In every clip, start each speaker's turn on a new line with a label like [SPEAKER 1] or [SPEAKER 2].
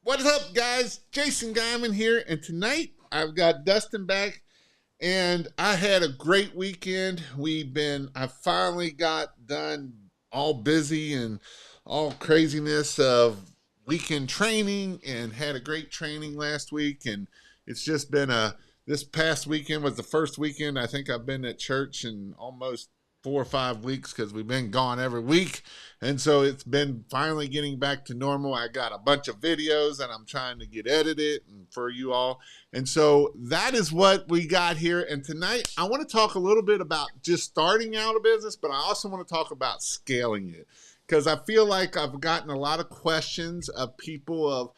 [SPEAKER 1] What's up, guys? Jason Guyman here, and tonight I've got Dustin back, and I had a great weekend. I finally got done all busy and all craziness of weekend training, and had a great training last week, and it's just been this past weekend was the first weekend I think I've been at church in almost 4 or 5 weeks because we've been gone every week. And so it's been finally getting back to normal. I got a bunch of videos that I'm trying to get edited and for you all. And so that is what we got here. And tonight I want to talk a little bit about just starting out a business, but I also want to talk about scaling it. Because I feel like I've gotten a lot of questions of people of,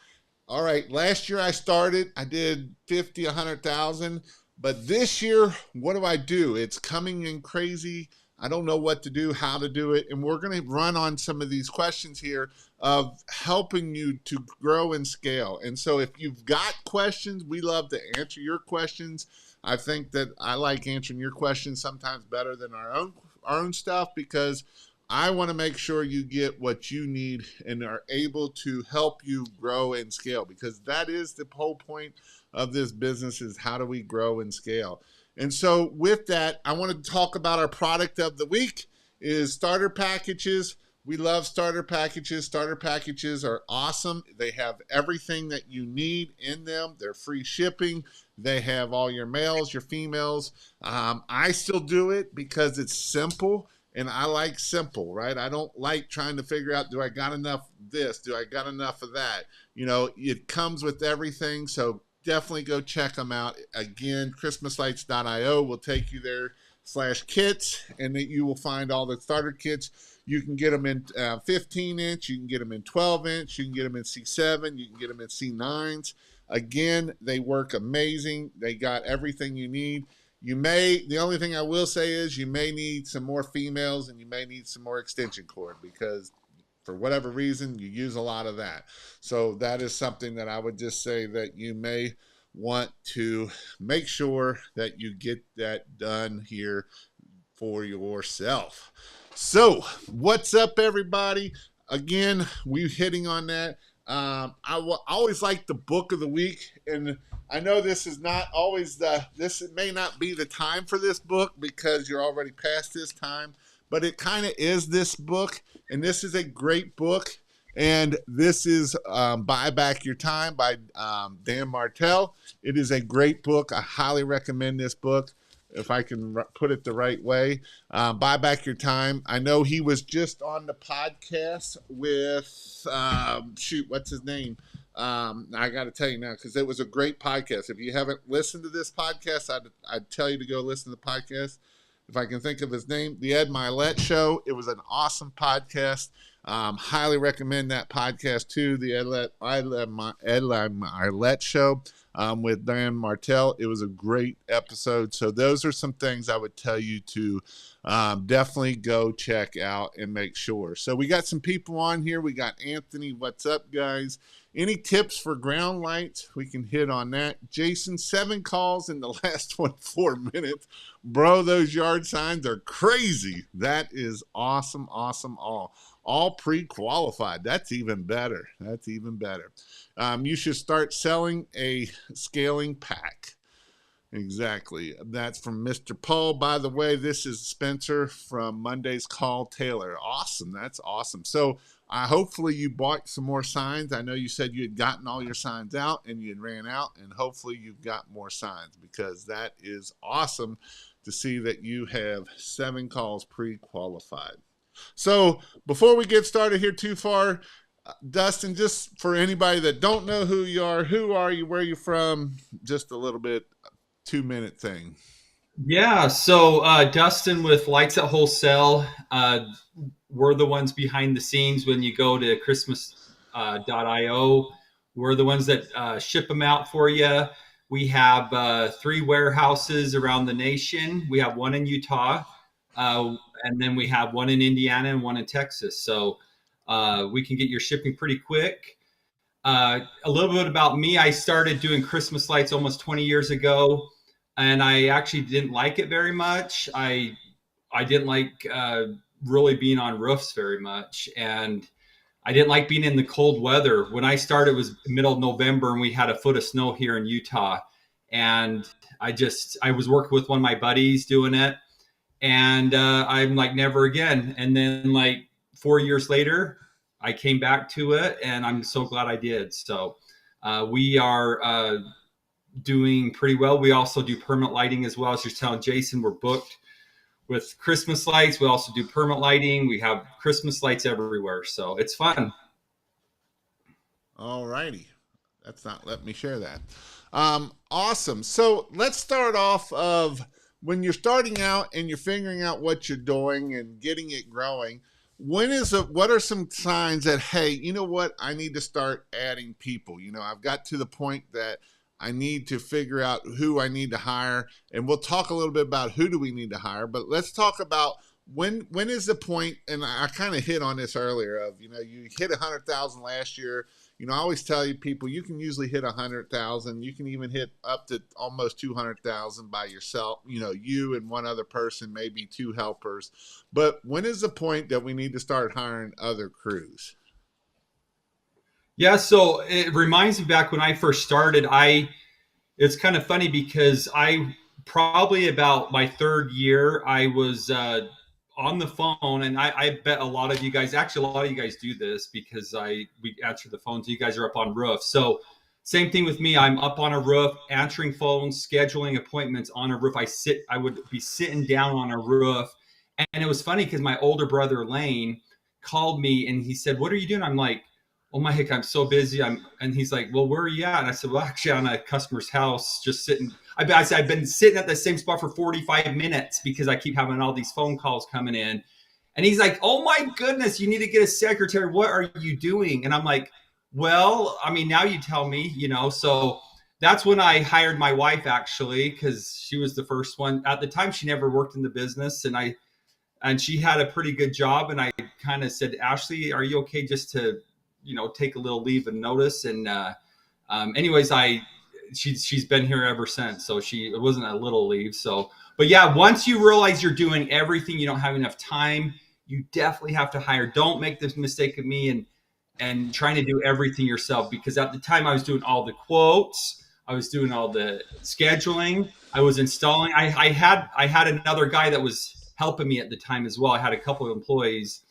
[SPEAKER 1] all right, last year I did 50, 100,000, but this year, what do I do? It's coming in crazy. I don't know what to do, how to do it. And we're going to run on some of these questions here of helping you to grow and scale. And so if you've got questions, we love to answer your questions. I think that I like answering your questions sometimes better than our own stuff, because I want to make sure you get what you need and are able to help you grow and scale, because that is the whole point of this business, is how do we grow and scale. And so with that, I want to talk about our product of the week is starter packages. We love starter packages. Starter packages are awesome. They have everything that you need in them. They're free shipping. They have all your males, your females. I still do it because it's simple. And I like simple, right? I don't like trying to figure out, do I got enough of this? Do I got enough of that? It comes with everything. So definitely go check them out. Again, christmaslights.io will take you there /kits, and that you will find all the starter kits. You can get them in 15 inch, you can get them in 12 inch, you can get them in C7, you can get them in C9s. Again, they work amazing. They got everything you need. The only thing I will say is you may need some more females, and you may need some more extension cord, because for whatever reason, you use a lot of that. So that is something that I would just say that you may want to make sure that you get that done here for yourself. So what's up, everybody? Again, we're hitting on that. I always like the book of the week, and I know this is not always this may not be the time for this book because you're already past this time, but it kind of is this book, and this is a great book. And this is Buy Back Your Time by Dan Martell. It is a great book. I highly recommend this book, if I can put it the right way. Buy Back Your Time. I know he was just on the podcast with, what's his name? I got to tell you now, because it was a great podcast. If you haven't listened to this podcast, I'd tell you to go listen to the podcast. If I can think of his name, the Ed Milet Show. It was an awesome podcast. Highly recommend that podcast too. The Ed Milet Show with Dan Martell. It was a great episode. So those are some things I would tell you to definitely go check out and make sure. So we got some people on here. We got Anthony. What's up, guys? Any tips for ground lights? We can hit on that. Jason, 7 calls in the last 24 minutes. Bro, those yard signs are crazy. That is awesome, awesome. All pre-qualified. That's even better. That's even better. You should start selling a scaling pack. Exactly. That's from Mr. Paul. By the way, this is Spencer from Monday's Call Taylor. Awesome. That's awesome. So hopefully you bought some more signs. I know you said you had gotten all your signs out and you had ran out, and hopefully you've got more signs, because that is awesome to see that you have 7 calls pre-qualified. So before we get started here too far, Dustin, just for anybody that don't know who you are, who are you, where are you from, just a little bit, 2-minute thing.
[SPEAKER 2] Yeah, so Dustin with Lights at Wholesale. We're the ones behind the scenes when you go to christmas.io. We're the ones that ship them out for you. We have 3 warehouses around the nation. We have one in Utah, and then we have one in Indiana and one in Texas. So we can get your shipping pretty quick. A little bit about me. I started doing Christmas lights almost 20 years ago, and I actually didn't like it very much. I didn't like really being on roofs very much. And I didn't like being in the cold weather. When I started, it was middle of November, and we had a foot of snow here in Utah. And I was working with one of my buddies doing it, and I'm like, never again. And then like 4 years later, I came back to it, and I'm so glad I did. So we are doing pretty well. We also do permanent lighting as well. As you're telling Jason, we're booked with Christmas lights. We also do permanent lighting. We have Christmas lights everywhere. So it's fun.
[SPEAKER 1] All righty. That's not let me share that. Awesome. So let's start off of when you're starting out and you're figuring out what you're doing and getting it growing. What are some signs that, hey, you know what, I need to start adding people? I've got to the point that I need to figure out who I need to hire, and we'll talk a little bit about who do we need to hire. But let's talk about when is the point, and I kind of hit on this earlier of, you hit 100,000 last year. I always tell you people, you can usually hit 100,000. You can even hit up to almost 200,000 by yourself. You and one other person, maybe two helpers. But when is the point that we need to start hiring other crews?
[SPEAKER 2] Yeah, so it reminds me back when I first started. It's kind of funny because I probably about my third year, I was on the phone, and I bet a lot of you guys, actually, a lot of you guys do this because we answer the phones. You guys are up on roofs, so same thing with me. I'm up on a roof, answering phones, scheduling appointments on a roof. I would be sitting down on a roof, and it was funny because my older brother Lane called me and he said, "What are you doing?" I'm like, "Oh my heck, I'm so busy." And he's like, "Well, where are you at?" And I said, "Well, actually, on a customer's house, just sitting." I said, "I've been sitting at the same spot for 45 minutes because I keep having all these phone calls coming in." And he's like, "Oh my goodness, you need to get a secretary. What are you doing?" And I'm like, "Well, I mean, now you tell me, So that's when I hired my wife, actually, because she was the first one. At the time, she never worked in the business, and she had a pretty good job. And I kind of said, "Ashley, are you okay just to, take a little leave and notice?" And anyways, she's been here ever since. So it wasn't a little leave. So, but yeah, once you realize you're doing everything, you don't have enough time, you definitely have to hire. Don't make this mistake of me and trying to do everything yourself, because at the time I was doing all the quotes, I was doing all the scheduling, I was installing. I had another guy that was helping me at the time as well. I had a couple of employees,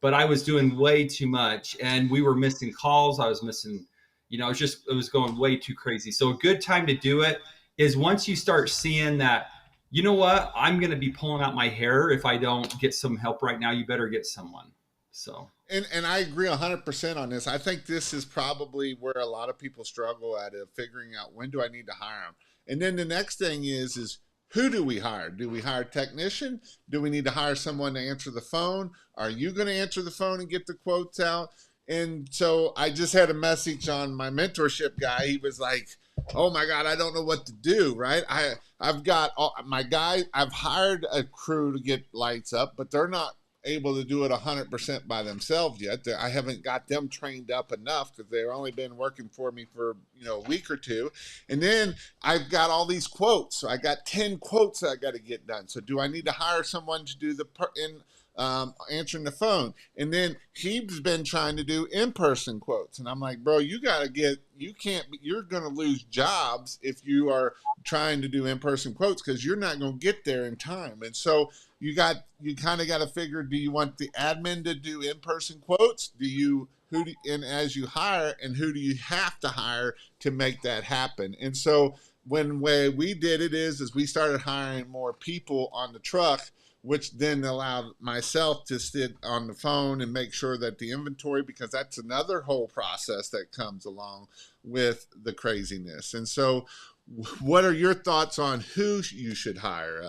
[SPEAKER 2] but I was doing way too much, and we were missing calls. I was missing, it was going way too crazy. So a good time to do it is once you start seeing that, you know what, I'm going to be pulling out my hair if I don't get some help right now. You better get someone. So.
[SPEAKER 1] And I agree 100% on this. I think this is probably where a lot of people struggle at it, figuring out when do I need to hire them. And then the next thing is who do we hire? Do we hire a technician? Do we need to hire someone to answer the phone? Are you going to answer the phone and get the quotes out? And so I just had a message on my mentorship guy. He was like, "Oh my God, I don't know what to do." Right? I've got my guy. I've hired a crew to get lights up, but they're not able to do it 100% by themselves yet. I haven't got them trained up enough because they've only been working for me for a week or two. And then I've got all these quotes. So I got 10 quotes that I got to get done. So do I need to hire someone to do answering the phone? And then he's been trying to do in-person quotes, and I'm like, bro, you're going to lose jobs if you are trying to do in-person quotes, because you're not going to get there in time. And so you kind of got to figure, do you want the admin to do in-person quotes? And as you hire, and who do you have to hire to make that happen? And so when we did it is we started hiring more people on the truck, which then allowed myself to sit on the phone and make sure that the inventory, because that's another whole process that comes along with the craziness. And so what are your thoughts on who you should hire,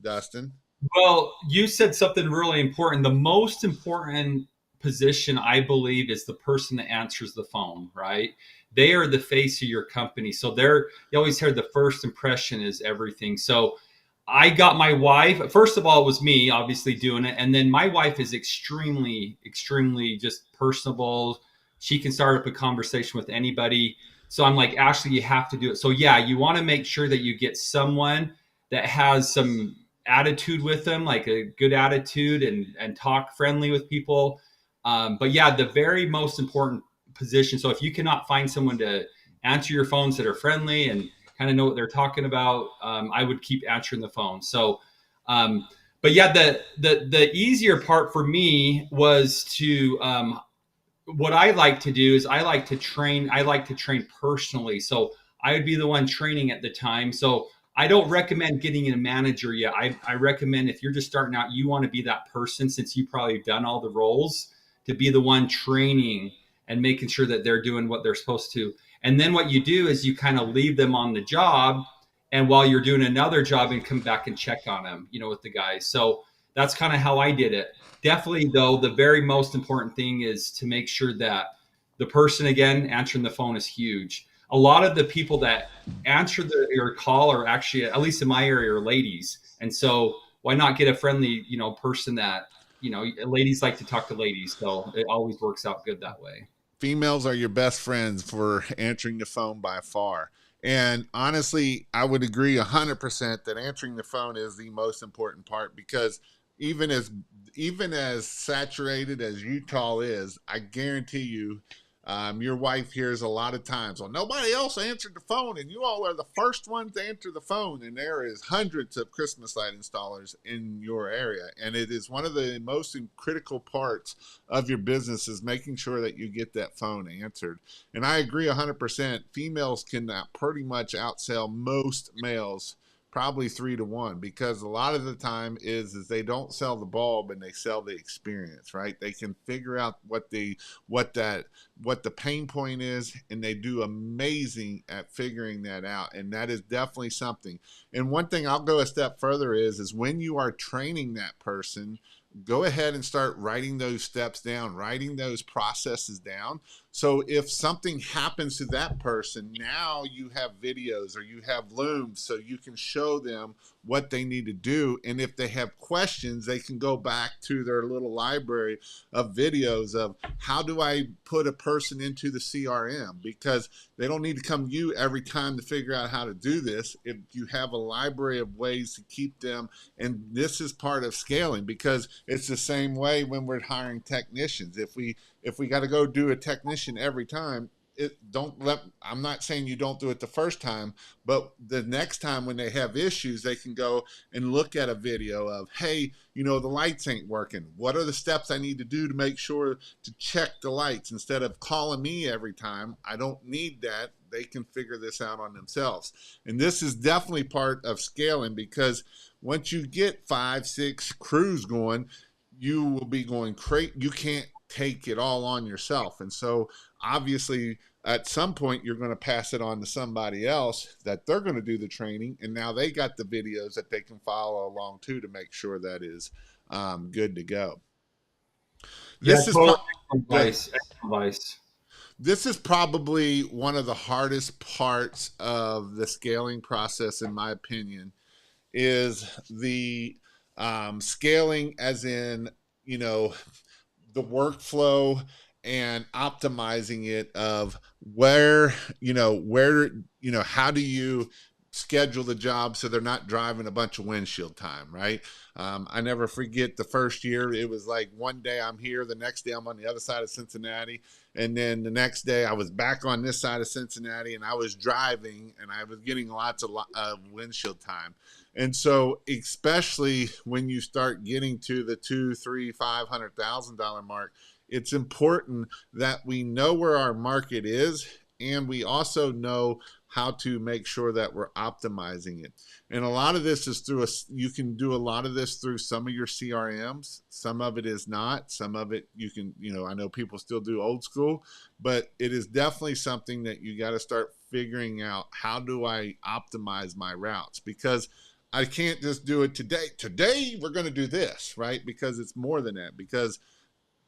[SPEAKER 1] Dustin?
[SPEAKER 2] Well, you said something really important. The most important position, I believe, is the person that answers the phone, right? They are the face of your company. So you always hear the first impression is everything. So I got my wife, first of all, it was me obviously doing it. And then my wife is extremely, extremely just personable. She can start up a conversation with anybody. So I'm like, Ashley, you have to do it. So yeah, you want to make sure that you get someone that has some attitude with them, like a good attitude, and talk friendly with people. But yeah, the very most important position. So if you cannot find someone to answer your phones that are friendly and kind of know what they're talking about, I would keep answering the phone. So, um, but yeah, the easier part for me was to what I like to do is I like to train. I like to train personally. So I would be the one training at the time. So I don't recommend getting a manager yet. I recommend if you're just starting out, you want to be that person since you probably done all the roles to be the one training and making sure that they're doing what they're supposed to. And then what you do is you kind of leave them on the job. And while you're doing another job and come back and check on them, with the guys. So that's kind of how I did it. Definitely, though, the very most important thing is to make sure that the person, again, answering the phone is huge. A lot of the people that answer your call are actually, at least in my area, are ladies. And so why not get a friendly, person that, ladies like to talk to ladies. So it always works out good that way.
[SPEAKER 1] Females are your best friends for answering the phone by far. And honestly, I would agree 100% that answering the phone is the most important part because even as even as saturated as Utah is, I guarantee you, your wife hears a lot of times, well, nobody else answered the phone, and you all are the first ones to answer the phone. And there is hundreds of Christmas light installers in your area, and it is one of the most critical parts of your business is making sure that you get that phone answered. And I agree 100%. Females can pretty much outsell most males probably 3 to 1 because a lot of the time is they don't sell the bulb and they sell the experience, right? They can figure out what that what the pain point is, and they do amazing at figuring that out. And that is definitely something. And one thing I'll go a step further is when you are training that person, go ahead and start writing those steps down, writing those processes down. So if something happens to that person, now you have videos or you have looms so you can show them what they need to do. And if they have questions, they can go back to their little library of videos of how do I put a person into the CRM, because they don't need to come to you every time to figure out how to do this. If you have a library of ways to keep them, and this is part of scaling because it's the same way when we're hiring technicians. If we got to go do a technician every time, I'm not saying you don't do it the first time, but the next time when they have issues, they can go and look at a video of, hey, the lights ain't working. What are the steps I need to do to make sure to check the lights instead of calling me every time? I don't need that. They can figure this out on themselves. And this is definitely part of scaling because once you get 5, 6 crews going, you will be going crazy. You can't take it all on yourself. And so obviously at some point you're going to pass it on to somebody else that they're going to do the training, and now they got the videos that they can follow along too to make sure that is good to go.
[SPEAKER 2] Yeah,
[SPEAKER 1] This is
[SPEAKER 2] totally.
[SPEAKER 1] good.
[SPEAKER 2] Advice. Advice.
[SPEAKER 1] This is probably one of the hardest parts of the scaling process, in my opinion, is the scaling, as in, the workflow and optimizing it of how do you schedule the job so they're not driving a bunch of windshield time, right? I never forget the first year. It was like one day I'm here, the next day I'm on the other side of Cincinnati, and then the next day I was back on this side of Cincinnati, and I was driving, and I was getting lots of windshield time. And so, especially when you start getting to the $2, $3, $500,000 mark, it's important that we know where our market is, and we also know how to make sure that we're optimizing it. And a lot of this is you can do a lot of this through some of your CRMs. Some of it is not. Some of it you can, I know people still do old school, but it is definitely something that you got to start figuring out. How do I optimize my routes? Because I can't just do it today. Today we're going to do this, right? Because it's more than that. Because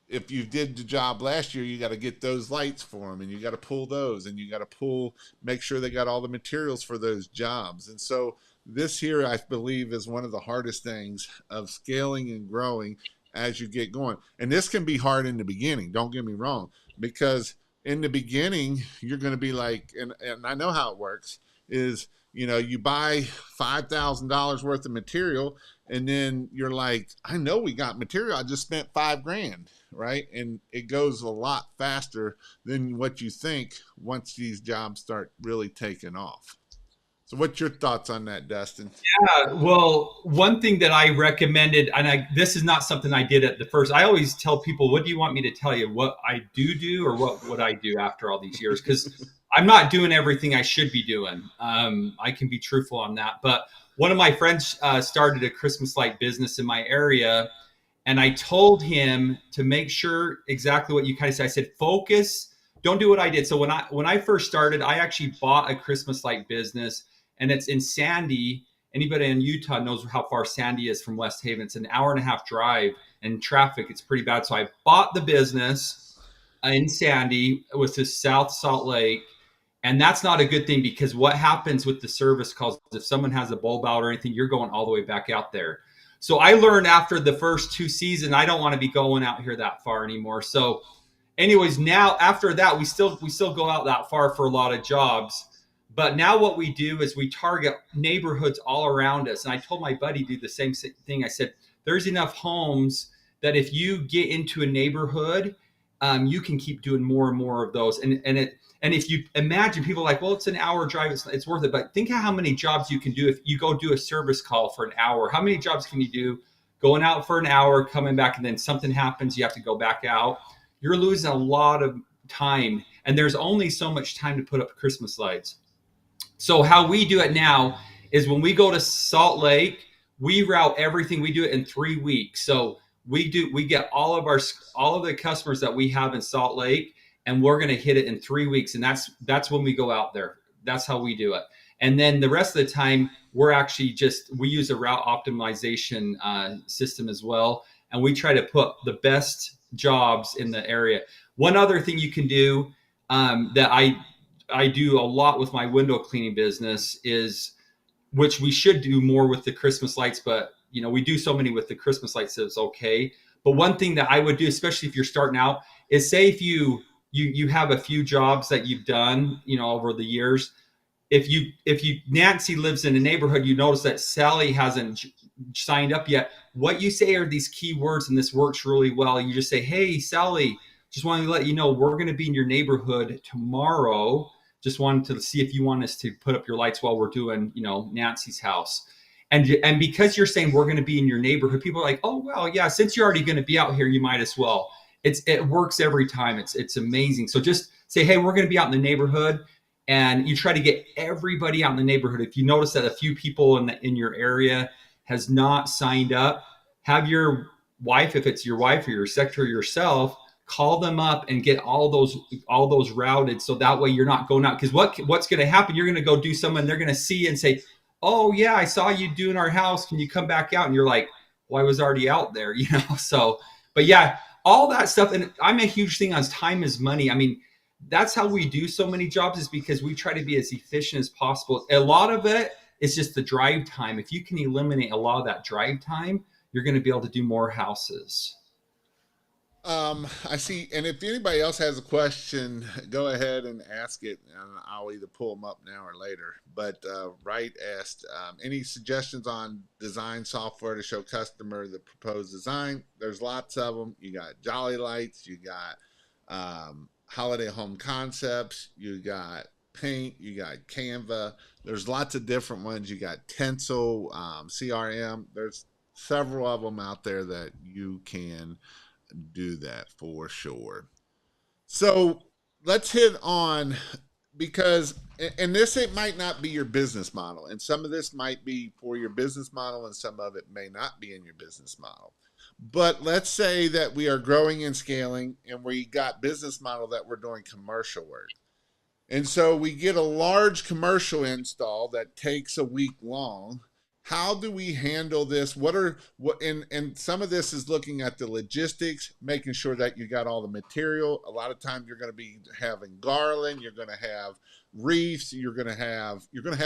[SPEAKER 1] if you did the job last year, you got to get those lights for them, and you got to pull those, and you got to make sure they got all the materials for those jobs. And so this here, I believe, is one of the hardest things of scaling and growing as you get going. And this can be hard in the beginning. Don't get me wrong, because in the beginning, you're going to be like, and I know how it works is, you buy $5,000 worth of material, and then you're like, I know we got material. I just spent $5,000, right? And it goes a lot faster than what you think once these jobs start really taking off. So, what's your thoughts on that, Dustin?
[SPEAKER 2] Well, one thing that I recommended, and this is not something I did at the first. I always tell people, "What do you want me to tell you? What I do, or what would I do after all these years?" Because I'm not doing everything I should be doing. I can be truthful on that. But one of my friends started a Christmas light business in my area, and I told him to make sure exactly what you kind of said. I said, focus, don't do what I did. So when I first started, I actually bought a Christmas light business, and it's in Sandy. Anybody in Utah knows how far Sandy is from West Haven. It's an hour and a half drive, and traffic, it's pretty bad. So I bought the business in Sandy, with the South Salt Lake. And that's not a good thing, because what happens with the service calls, if someone has a bulb out or anything, you're going all the way back out there. So I learned after the first 2 seasons, I don't want to be going out here that far anymore. So anyways, now after that, we still go out that far for a lot of jobs. But now what we do is we target neighborhoods all around us. And I told my buddy do the same thing. I said, there's enough homes that if you get into a neighborhood, you can keep doing more and more of those. And if you imagine, people are like, well, it's an hour drive, it's worth it. But think of how many jobs you can do if you go do a service call for an hour. How many jobs can you do going out for an hour, coming back, and then something happens, you have to go back out? You're losing a lot of time. And there's only so much time to put up Christmas lights. So how we do it now is when we go to Salt Lake, we route everything. We do it in 3 weeks. So we get all of the customers that we have in Salt Lake, and we're going to hit it in 3 weeks. And that's when we go out there. That's how we do it. And then the rest of the time, we use a route optimization system as well. And we try to put the best jobs in the area. One other thing you can do that I do a lot with my window cleaning business is, which we should do more with the Christmas lights, but we do so many with the Christmas lights, so it's okay. But one thing that I would do, especially if you're starting out, is say if you have a few jobs that you've done, over the years. If Nancy lives in a neighborhood, you notice that Sally hasn't signed up yet. What you say are these key words, and this works really well. You just say, "Hey, Sally, just wanted to let you know we're going to be in your neighborhood tomorrow. Just wanted to see if you want us to put up your lights while we're doing, Nancy's house." And because you're saying we're going to be in your neighborhood, people are like, "Oh, well, yeah, since you're already going to be out here, you might as well." It works every time. It's amazing. So just say, "Hey, we're going to be out in the neighborhood," and you try to get everybody out in the neighborhood. If you notice that a few people in your area has not signed up, have your wife, if it's your wife or your secretary yourself, call them up and get all those routed, so that way you're not going out. Because what's going to happen, you're going to go do something, and they're going to see and say, "Oh yeah, I saw you doing our house, can you come back out?" And you're like, "Well, I was already out there." So, but yeah, all that stuff. And I'm a huge thing on time is money. I mean, that's how we do so many jobs, is because we try to be as efficient as possible. A lot of it is just the drive time. If you can eliminate a lot of that drive time, you're going to be able to do more houses.
[SPEAKER 1] I see. And if anybody else has a question, go ahead and ask it, and I'll either pull them up now or later. But Wright asked, any suggestions on design software to show customer the proposed design? There's lots of them. You got Jolly Lights, you got Holiday Home Concepts, you got Paint, you got Canva. There's lots of different ones. You got Tencel, CRM. There's several of them out there that you can do that for sure. So let's hit on, because and this, it might not be your business model, and some of this might be for your business model, and some of it may not be in your business model. But let's say that we are growing and scaling, and we got business model that we're doing commercial work. And so we get a large commercial install that takes a week long. How do we handle this? And some of this is looking at the logistics, making sure that you got all the material. A lot of times you're going to be having garland, you're going to have wreaths, you're going to have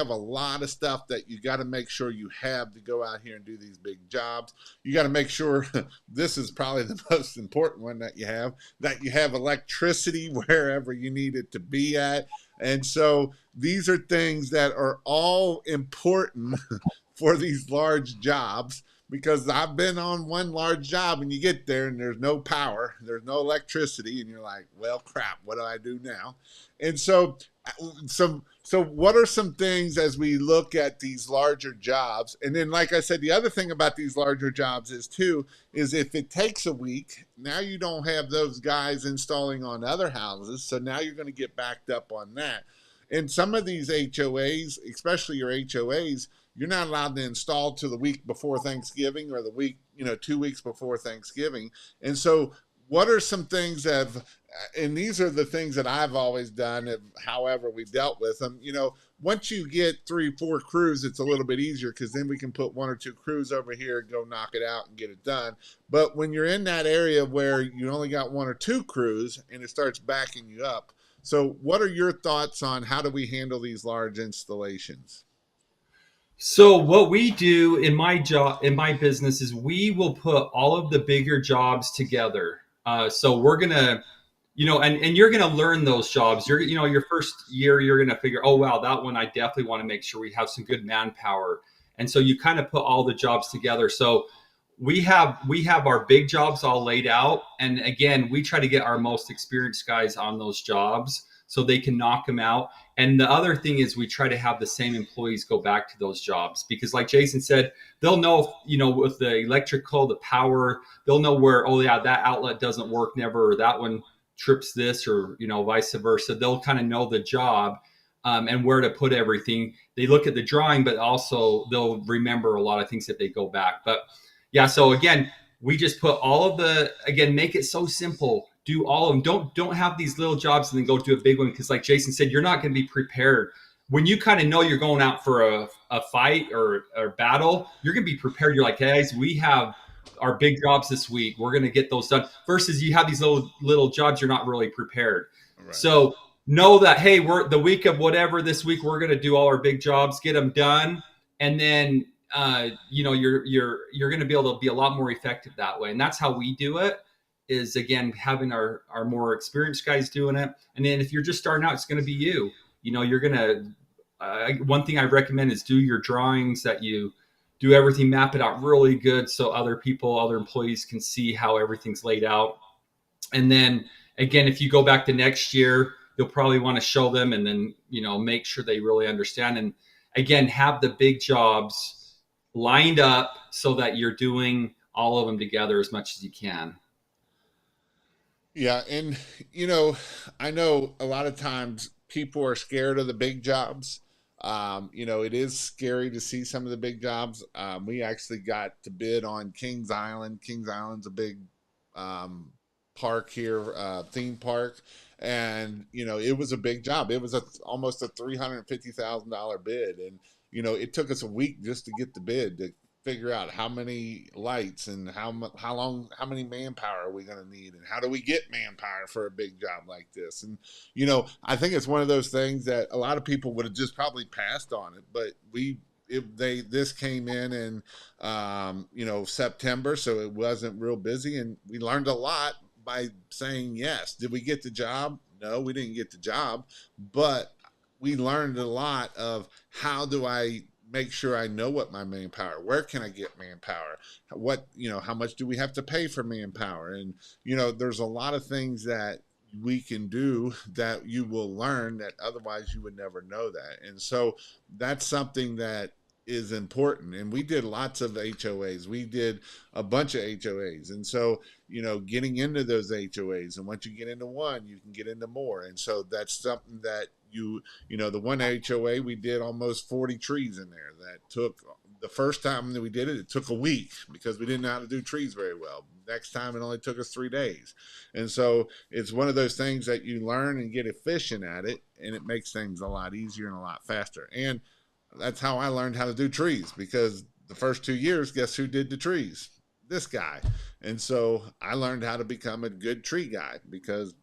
[SPEAKER 1] a lot of stuff that you got to make sure you have to go out here and do these big jobs. You got to make sure this is probably the most important one, that you have electricity wherever you need it to be at. And so these are things that are all important for these large jobs. because I've been on one large job and you get there and there's no power, there's no electricity, and you're like, well, crap, what do I do now? And so, what are some things as we look at these larger jobs? And then, like I said, the other thing about these larger jobs is too is if it takes a week, now you don't have those guys installing on other houses, so now you're going to get backed up on that. And some of these HOAs, especially your HOAs, you're not allowed to install to the week before Thanksgiving or the week, 2 weeks before Thanksgiving. And so, what are some things that have, and these are the things that I've always done, however we dealt with them. Once you get 3, 4 crews, it's a little bit easier because then we can put 1 or 2 crews over here, go knock it out and get it done. But when you're in that area where you only got 1 or 2 crews and it starts backing you up, so what are your thoughts on how do we handle these large installations?
[SPEAKER 2] So what we do in my job, in my business, is we will put all of the bigger jobs together. So we're gonna, and you're gonna learn those jobs. Your first year, you're gonna figure, oh wow, that one I definitely want to make sure we have some good manpower. And so you kind of put all the jobs together. So we have our big jobs all laid out, and again, we try to get our most experienced guys on those jobs so they can knock them out. And the other thing is we try to have the same employees go back to those jobs because, like Jason said, they'll know, with the electrical, the power, they'll know where, oh yeah, that outlet doesn't work never, or that one trips this, or vice versa. They'll kind of know the job, and where to put everything. They look at the drawing, but also they'll remember a lot of things if they go back. But yeah, so again, we just put all of make it so simple. Do all of them. Don't have these little jobs and then go do a big one because, like Jason said, you're not going to be prepared. When you kind of know you're going out for a fight or a battle, you're going to be prepared. You're like, guys, we have our big jobs this week. We're going to get those done. Versus you have these little jobs, you're not really prepared.
[SPEAKER 1] Right.
[SPEAKER 2] So know that, hey, we're the week of whatever this week, we're going to do all our big jobs, get them done, and then you're going to be able to be a lot more effective that way. And that's how we do it, is again having our more experienced guys doing it. And then if you're just starting out, it's going to be you're going to one thing I recommend is do your drawings, that you do everything, map it out really good so other employees can see how everything's laid out. And then again, if you go back to next year, you'll probably want to show them and then make sure they really understand. And again, have the big jobs lined up so that you're doing all of them together as much as you can.
[SPEAKER 1] Yeah, and I know a lot of times people are scared of the big jobs. It is scary to see some of the big jobs. We actually got to bid on Kings Island. Kings Island's a big park here, theme park, and it was a big job. It was almost a $350,000 bid, and it took us a week just to get the bid to figure out how many lights and how many manpower are we going to need, and how do we get manpower for a big job like this. And I think it's one of those things that a lot of people would have just probably passed on it, but this came in September, so it wasn't real busy, and we learned a lot by saying yes. Did we get the job? No, we didn't get the job, but we learned a lot of how do I make sure I know what my manpower, where can I get manpower, how much do we have to pay for manpower? And there's a lot of things that we can do that you will learn that otherwise you would never know that. And so that's something that is important. And we did lots of HOAs. We did a bunch of HOAs. And so, getting into those HOAs, and once you get into one, you can get into more. And so that's something that the one HOA, we did almost 40 trees in there. That took, the first time that we did it, it took a week because we didn't know how to do trees very well. Next time it only took us 3 days. And so it's one of those things that you learn and get efficient at it, and it makes things a lot easier and a lot faster. And that's how I learned how to do trees, because the first 2 years, guess who did the trees? This guy. And so I learned how to become a good tree guy, because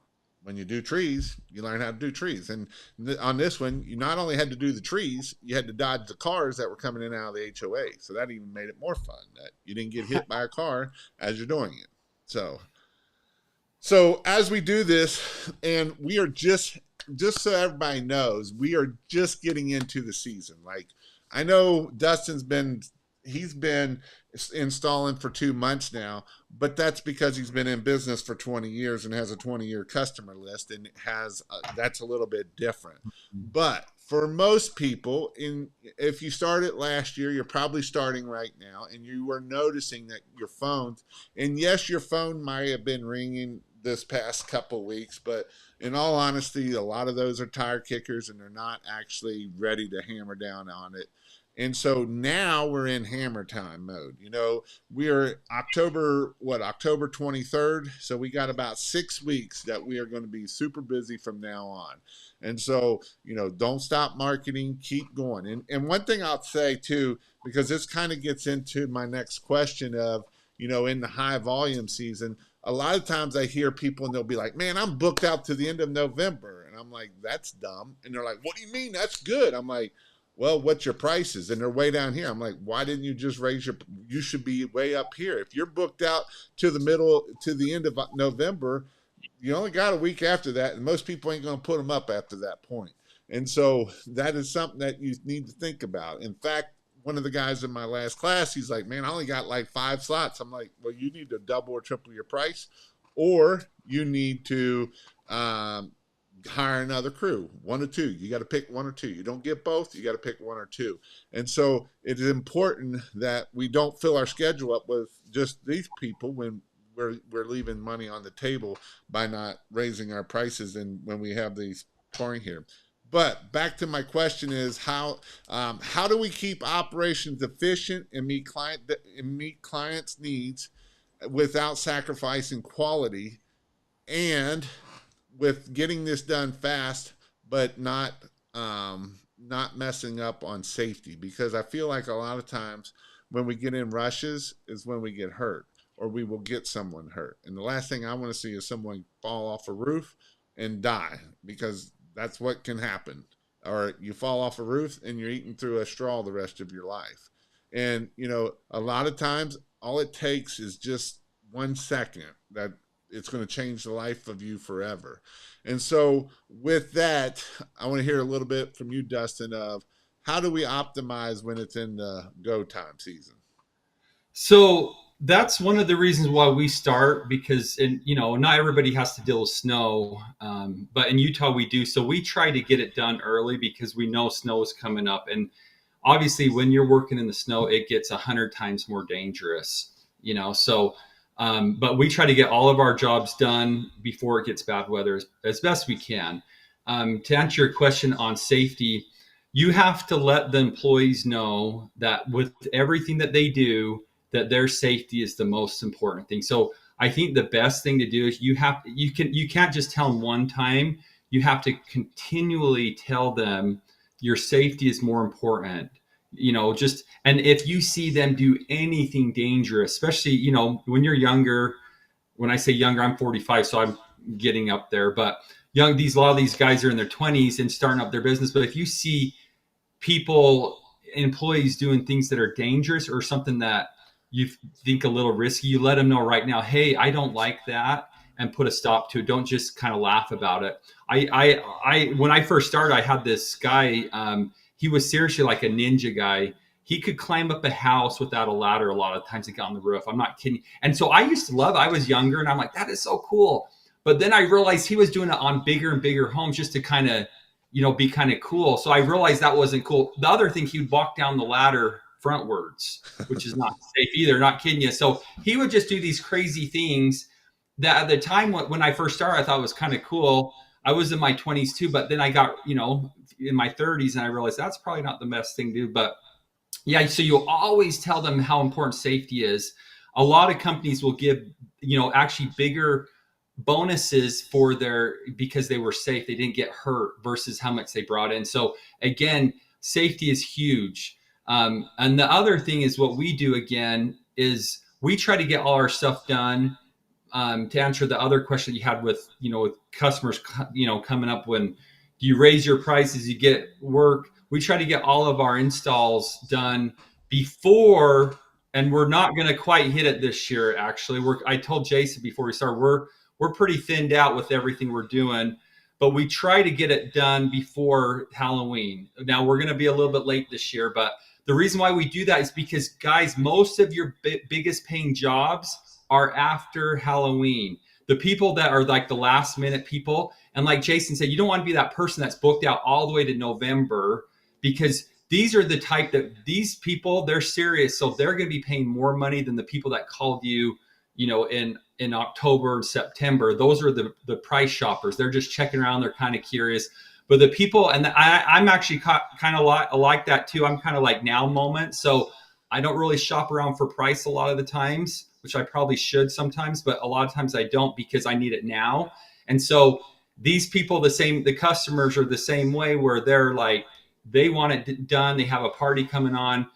[SPEAKER 1] when you do trees, you learn how to do trees. And on this one, you not only had to do the trees, you had to dodge the cars that were coming in and out of the HOA. So that even made it more fun, that you didn't get hit by a car as you're doing it. So as we do this, and we are just so everybody knows, we are just getting into the season. Like, I know Dustin's been he's been installing for 2 months now, but that's because he's been in business for 20 years and has a 20-year customer list, and that's a little bit different. But for most people, if you started last year, you're probably starting right now, and you were noticing that your phones, and yes, your phone might have been ringing this past couple weeks, but in all honesty, a lot of those are tire kickers, and they're not actually ready to hammer down on it. And so now we're in hammer time mode. We are October 23rd. So we got about 6 weeks that we are going to be super busy from now on. And so, don't stop marketing, keep going. And one thing I'll say too, because this kind of gets into my next question of, in the high volume season, a lot of times I hear people and they'll be like, man, I'm booked out to the end of November. And I'm like, that's dumb. And they're like, what do you mean? That's good. I'm like, well, what's your prices? And they're way down here. I'm like, why didn't you just you should be way up here. If you're booked out to the end of November, you only got a week after that. And most people ain't going to put them up after that point. And so that is something that you need to think about. In fact, one of the guys in my last class, he's like, man, I only got like 5 slots. I'm like, well, you need to double or triple your price, or you need to, hire another crew, one or two. You got to pick one or two. You don't get both. You got to pick one or two. And so it is important that we don't fill our schedule up with just these people when we're leaving money on the table by not raising our prices and when we have these pouring here. But back to my question is how do we keep operations efficient and meet clients' needs without sacrificing quality, and with getting this done fast, but not messing up on safety? Because I feel like a lot of times when we get in rushes is when we get hurt, or we will get someone hurt. And the last thing I want to see is someone fall off a roof and die, because that's what can happen. Or you fall off a roof and you're eating through a straw the rest of your life. And a lot of times all it takes is just 1 second that it's going to change the life of you forever. And so with that, I want to hear a little bit from you, Dustin, of how do we optimize when it's in the go time season?
[SPEAKER 2] So that's one of the reasons why we start, because, and not everybody has to deal with snow, but in Utah we do. So we try to get it done early because we know snow is coming up, and obviously when you're working in the snow, it gets 100 times more dangerous. So. But we try to get all of our jobs done before it gets bad weather as best we can. To answer your question on safety, you have to let the employees know that with everything that they do, that their safety is the most important thing. So I think the best thing to do is you can't just tell them one time. You have to continually tell them your safety is more important. And if you see them do anything dangerous, especially, when you're younger, when I say younger, I'm 45, so I'm getting up there, but a lot of these guys are in their 20s and starting up their business. But if you see employees doing things that are dangerous or something that you think a little risky, you let them know right now, hey, I don't like that, and put a stop to it. Don't just kind of laugh about it. When I first started, I had this guy, he was seriously like a ninja guy. He could climb up a house without a ladder a lot of times to get on the roof. I'm not kidding. And so I used to I was younger and I'm like, that is so cool. But then I realized he was doing it on bigger and bigger homes just to kind of, be kind of cool. So I realized that wasn't cool. The other thing, he would walk down the ladder frontwards, which is not safe either, not kidding you. So he would just do these crazy things that at the time when I first started, I thought was kind of cool. I was in my 20s too, but then I got, in my 30s, and I realized that's probably not the best thing to do. But yeah, so you always tell them how important safety is. A lot of companies will give, actually bigger bonuses because they were safe, they didn't get hurt, versus how much they brought in. So again, safety is huge. And the other thing is what we do again is we try to get all our stuff done. To answer the other question you had with customers, coming up, when you raise your prices, you get work. We try to get all of our installs done before, and we're not going to quite hit it this year. Actually, I told Jason before we start, we're pretty thinned out with everything we're doing, but we try to get it done before Halloween. Now we're going to be a little bit late this year, but The reason why we do that is because, guys, most of your biggest paying jobs are after Halloween. The people that are like the last minute people, and like Jason said, you don't want to be that person that's booked out all the way to November, because these are the type that these people, they're serious, so they're going to be paying more money than the people that called you, in October and September. Those are the price shoppers. They're just checking around. They're kind of curious. But the people, and I'm actually kind of like that too. I'm kind of like now moment. So I don't really shop around for price a lot of the times, which I probably should sometimes, but a lot of times I don't because I need it now. And so these people, the customers are the same way, where they're like, they want it done. They have a party coming on.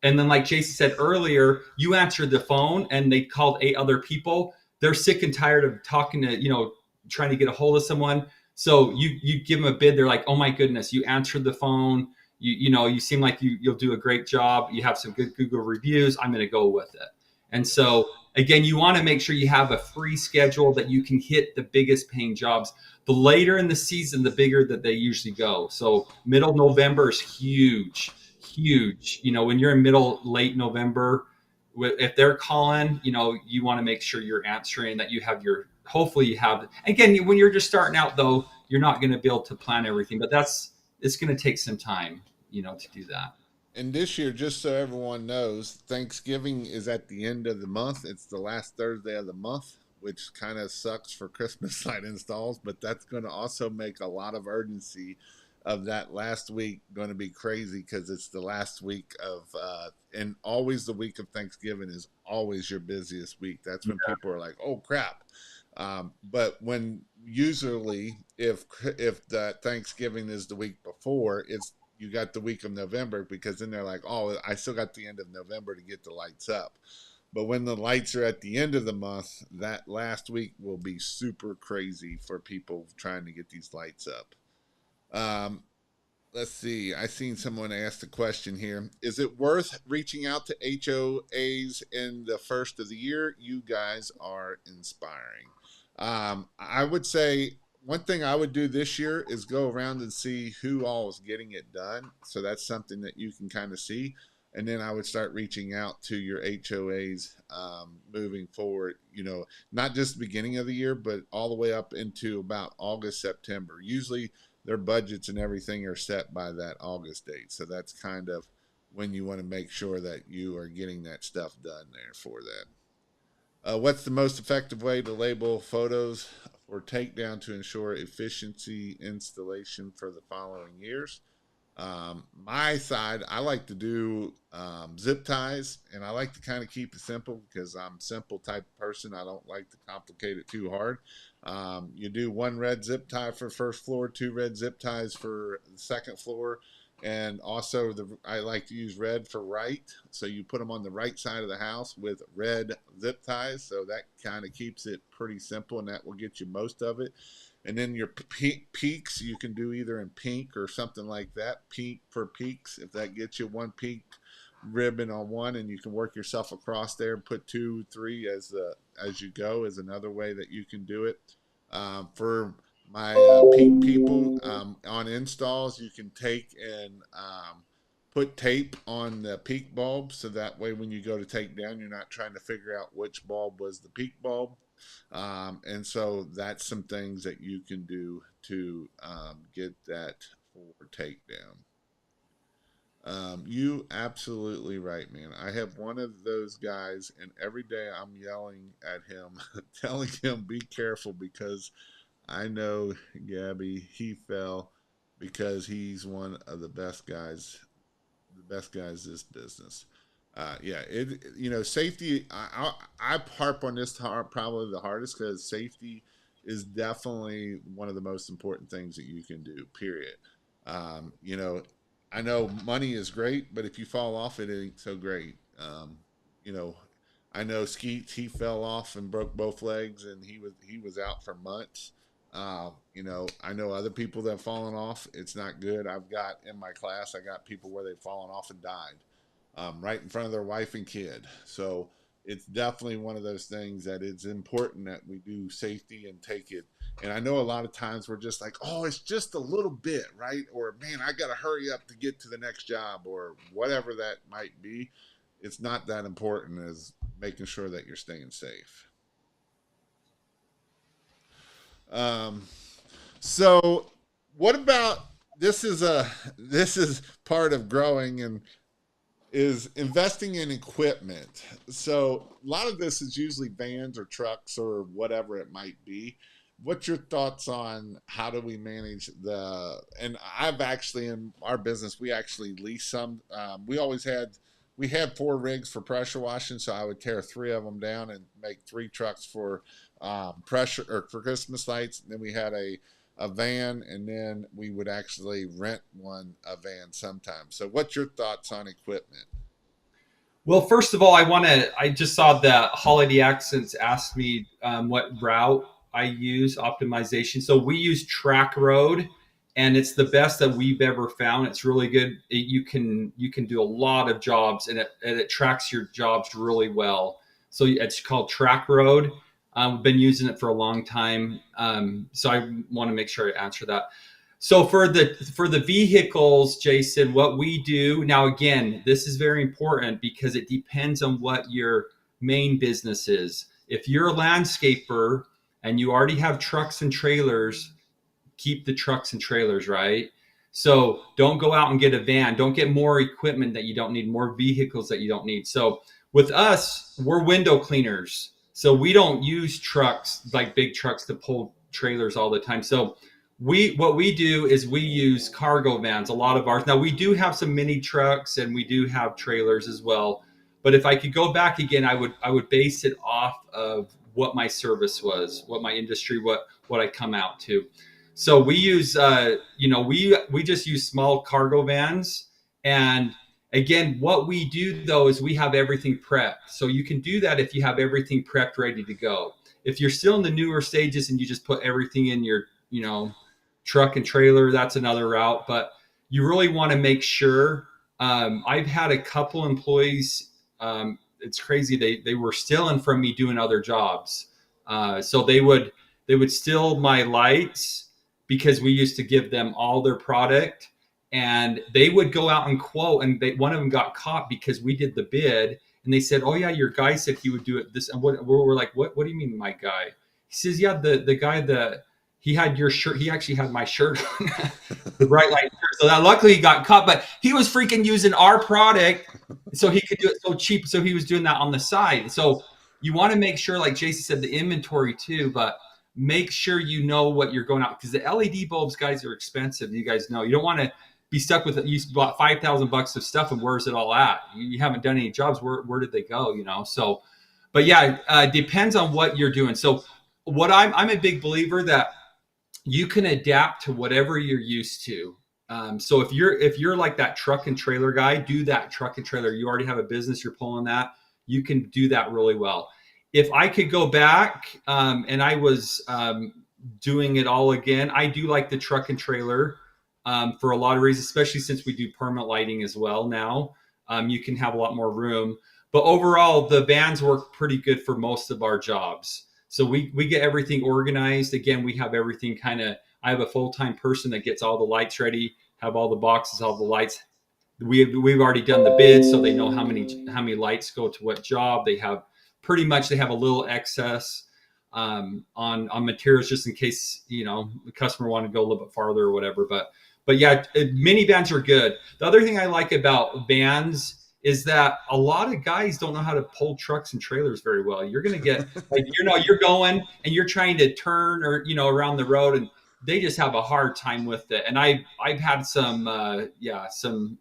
[SPEAKER 2] And then, like Jason said earlier, you answered the phone and they called 8 other people. They're sick and tired of talking to, trying to get a hold of someone. So you give them a bid. They're like, oh my goodness, you answered the phone. You seem like you'll do a great job. You have some good Google reviews. I'm going to go with it. And so again, you want to make sure you have a free schedule that you can hit the biggest paying jobs. The later in the season, the bigger that they usually go. So middle November is huge, huge. When you're in late November, if they're calling, you want to make sure you're answering, that you have hopefully you have, again, when you're just starting out though, you're not going to be able to plan everything, but it's going to take some time, to do that.
[SPEAKER 1] And this year, just so everyone knows, Thanksgiving is at the end of the month. It's the last Thursday of the month, which kind of sucks for Christmas light installs, but that's going to also make a lot of urgency of that last week going to be crazy, because it's the last week of, and always the week of Thanksgiving is always your busiest week. That's when people are like, oh crap. But when usually, if that Thanksgiving is the week before, it's you got the week of November, because then they're like, oh, I still got the end of November to get the lights up. But when the lights are at the end of the month, that last week will be super crazy for people trying to get these lights up. Um, let's see. I seen someone ask the question here. Is it worth reaching out to HOAs in the first of the year? You guys are inspiring. I would say one thing I would do this year is go around and see who all is getting it done. So that's something that you can kind of see. And then I would start reaching out to your HOAs moving forward, not just the beginning of the year, but all the way up into about August, September. Usually their budgets and everything are set by that August date. So that's kind of when you want to make sure that you are getting that stuff done there for that. What's the most effective way to label photos for takedown to ensure efficiency installation for the following years? My side, I like to do zip ties, and I like to kind of keep it simple because I'm a simple type of person. I don't like to complicate it too hard. You do one red zip tie for first floor, two red zip ties for the second floor, and also I like to use red for right. So you put them on the right side of the house with red zip ties. So that kind of keeps it pretty simple, and that will get you most of it. And then your peaks, you can do either in pink or something like that. Pink for peaks, if that gets you one peak ribbon on one, and you can work yourself across there and put two, three as you go, is another way that you can do it. For my peak people on installs, you can take and put tape on the peak bulb, so that way when you go to take down, you're not trying to figure out which bulb was the peak bulb. And so that's some things that you can do to get that for takedown. You absolutely right, man. I have one of those guys, and every day I'm yelling at him, telling him be careful, because I know Gabby, he fell because he's one of the best guys in this business. Yeah, safety. I harp on this probably the hardest, because safety is definitely one of the most important things that you can do. Period. Um, you know, I know money is great, but if you fall off, it ain't so great. You know, I know Skeets, he fell off and broke both legs, and he was out for months. I know other people that have fallen off. It's not good. I've got in my class, I got people where they've fallen off and died right in front of their wife and kid. So it's definitely one of those things that it's important that we do safety and take it And I know a lot of times we're just like, oh, it's just a little bit, right? Or man, I got to hurry up to get to the next job or whatever that might be. It's not that important as making sure that you're staying safe. Um, so what about this is part of growing and is investing in equipment. So a lot of this is usually vans or trucks or whatever it might be. What's your thoughts on how do we manage the? And I've actually in our business we actually lease some. We had 4 rigs for pressure washing, so I would tear 3 of them down and make 3 trucks for pressure or for Christmas lights. And then we had a van, and then we would actually rent a van sometimes. So, what's your thoughts on equipment?
[SPEAKER 2] Well, first of all, I just saw that Holiday Accents asked me what route I use optimization. So we use Track Road, and it's the best that we've ever found. It's really good. You can do a lot of jobs, and it tracks your jobs really well. So it's called Track Road. I've been using it for a long time. So I want to make sure I answer that. So for the vehicles, Jason, what we do now, again, this is very important because it depends on what your main business is. If you're a landscaper and you already have trucks and trailers, keep the trucks and trailers, right? So don't go out and get a van. Don't get more equipment that you don't need, more vehicles that you don't need. So with us, we're window cleaners. So we don't use trucks like big trucks to pull trailers all the time. So what we do is we use cargo vans, a lot of ours. Now we do have some mini trucks and we do have trailers as well. But if I could go back again, I would base it off of what my service was, what my industry, what I come out to. So we use, we just use small cargo vans. And again, what we do though is we have everything prepped. So you can do that if you have everything prepped, ready to go. If you're still in the newer stages and you just put everything in your, truck and trailer, that's another route. But you really want to make sure. I've had a couple employees. It's crazy. They were stealing from me doing other jobs. So they would steal my lights because we used to give them all their product, and they would go out and quote. And one of them got caught because we did the bid, and they said, "Oh yeah, your guy said he would do it this." And we're like, "What? What do you mean, my guy?" He says, "Yeah, the guy that he had your shirt. He actually had my shirt on, the bright light shirt. So that luckily he got caught, but he was freaking using our product so he could do it so cheap. So he was doing that on the side. So you want to make sure, like Jason said, the inventory too, but make sure you know what you're going out because the LED bulbs, guys, are expensive. You guys know you don't want to be stuck with it. You bought $5,000 of stuff, and where's it all at? You haven't done any jobs. Where did they go? So, but yeah, depends on what you're doing. So, I'm a big believer that you can adapt to whatever you're used to. So if you're like that truck and trailer guy, do that truck and trailer. You already have a business, you're pulling that. You can do that really well. If I could go back and I was doing it all again, I do like the truck and trailer for a lot of reasons, especially since we do permanent lighting as well now. You can have a lot more room. But overall, the vans work pretty good for most of our jobs. So we get everything organized. Again, we have everything I have a full-time person that gets all the lights ready, have all the boxes, all the lights. We've already done the bids, so they know how many lights go to what job. They have a little excess on materials just in case the customer wanted to go a little bit farther or whatever. But yeah, minivans are good. The other thing I like about vans is that a lot of guys don't know how to pull trucks and trailers very well. You're going to get you're going and you're trying to turn or around the road, and they just have a hard time with it. And I've had some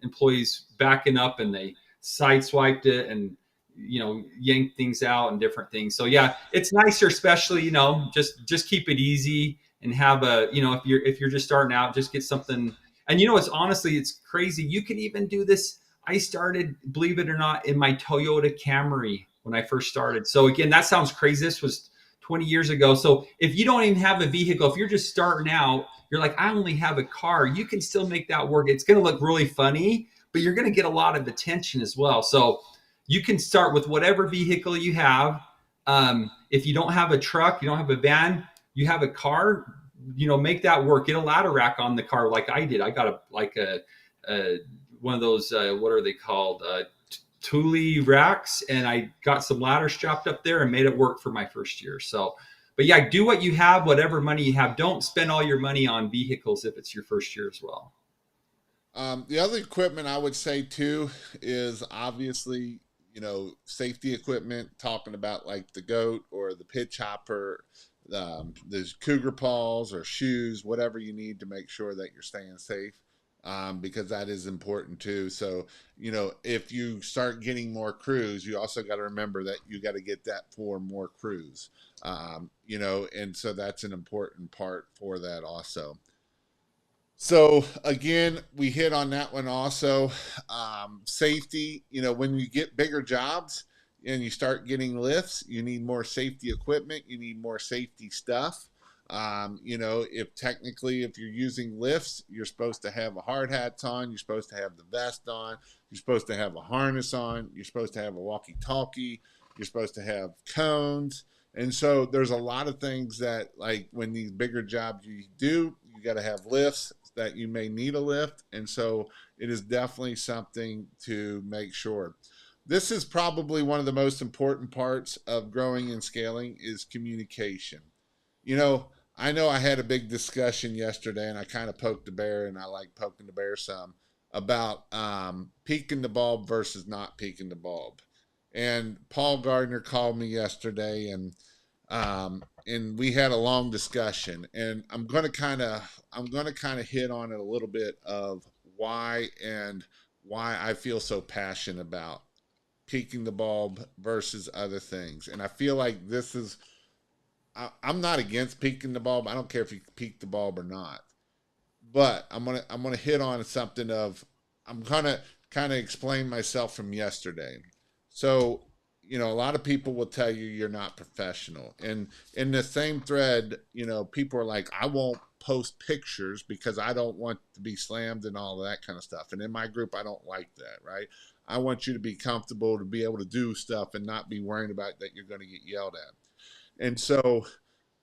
[SPEAKER 2] employees backing up and they sideswiped it and yanked things out and different things. So yeah, it's nicer, especially just keep it easy and have if you're just starting out, just get something. And it's crazy. You can even do this. I started, believe it or not, in my Toyota Camry when I first started. So again, that sounds crazy. This was 20 years ago. So if you don't even have a vehicle, if you're just starting out, you're like, I only have a car, you can still make that work. It's going to look really funny, but you're going to get a lot of attention as well. So you can start with whatever vehicle you have. If you don't have a truck, you don't have a van, You have a car, make that work. Get a ladder rack on the car like I did. I got a one of those, what are they called? Thule racks, and I got some ladders strapped up there and made it work for my first year. So, but yeah, do what you have, whatever money you have. Don't spend all your money on vehicles if it's your first year as well.
[SPEAKER 1] The other equipment I would say too is obviously, safety equipment, talking about like the goat or the pitch hopper, there's cougar paws or shoes, whatever you need to make sure that you're staying safe. Because that is important too. So, if you start getting more crews, you also got to remember that you got to get that for more crews. And so that's an important part for that also. So again, we hit on that one also. Safety, when you get bigger jobs and you start getting lifts, you need more safety equipment, you need more safety stuff. If technically, if you're using lifts, you're supposed to have a hard hats on, you're supposed to have the vest on, you're supposed to have a harness on, you're supposed to have a walkie-talkie, you're supposed to have cones. And so there's a lot of things that, like, when these bigger jobs you do, you got to have lifts that you may need a lift. And so it is definitely something to make sure. This is probably one of the most important parts of growing and scaling is communication. You know, I know I had a big discussion yesterday and I kind of poked the bear, and I like poking the bear some, about peaking the bulb versus not peaking the bulb. And Paul Gardner called me yesterday, and we had a long discussion, and I'm going to kind of hit on it a little bit of why I feel so passionate about peaking the bulb versus other things. And I feel like I'm not against peaking the bulb. I don't care if you peak the bulb or not. But I'm gonna hit on something of, I'm gonna kind of explain myself from yesterday. So, a lot of people will tell you you're not professional. And in the same thread, people are like, I won't post pictures because I don't want to be slammed and all of that kind of stuff. And in my group, I don't like that, right? I want you to be comfortable to be able to do stuff and not be worried about that you're going to get yelled at. And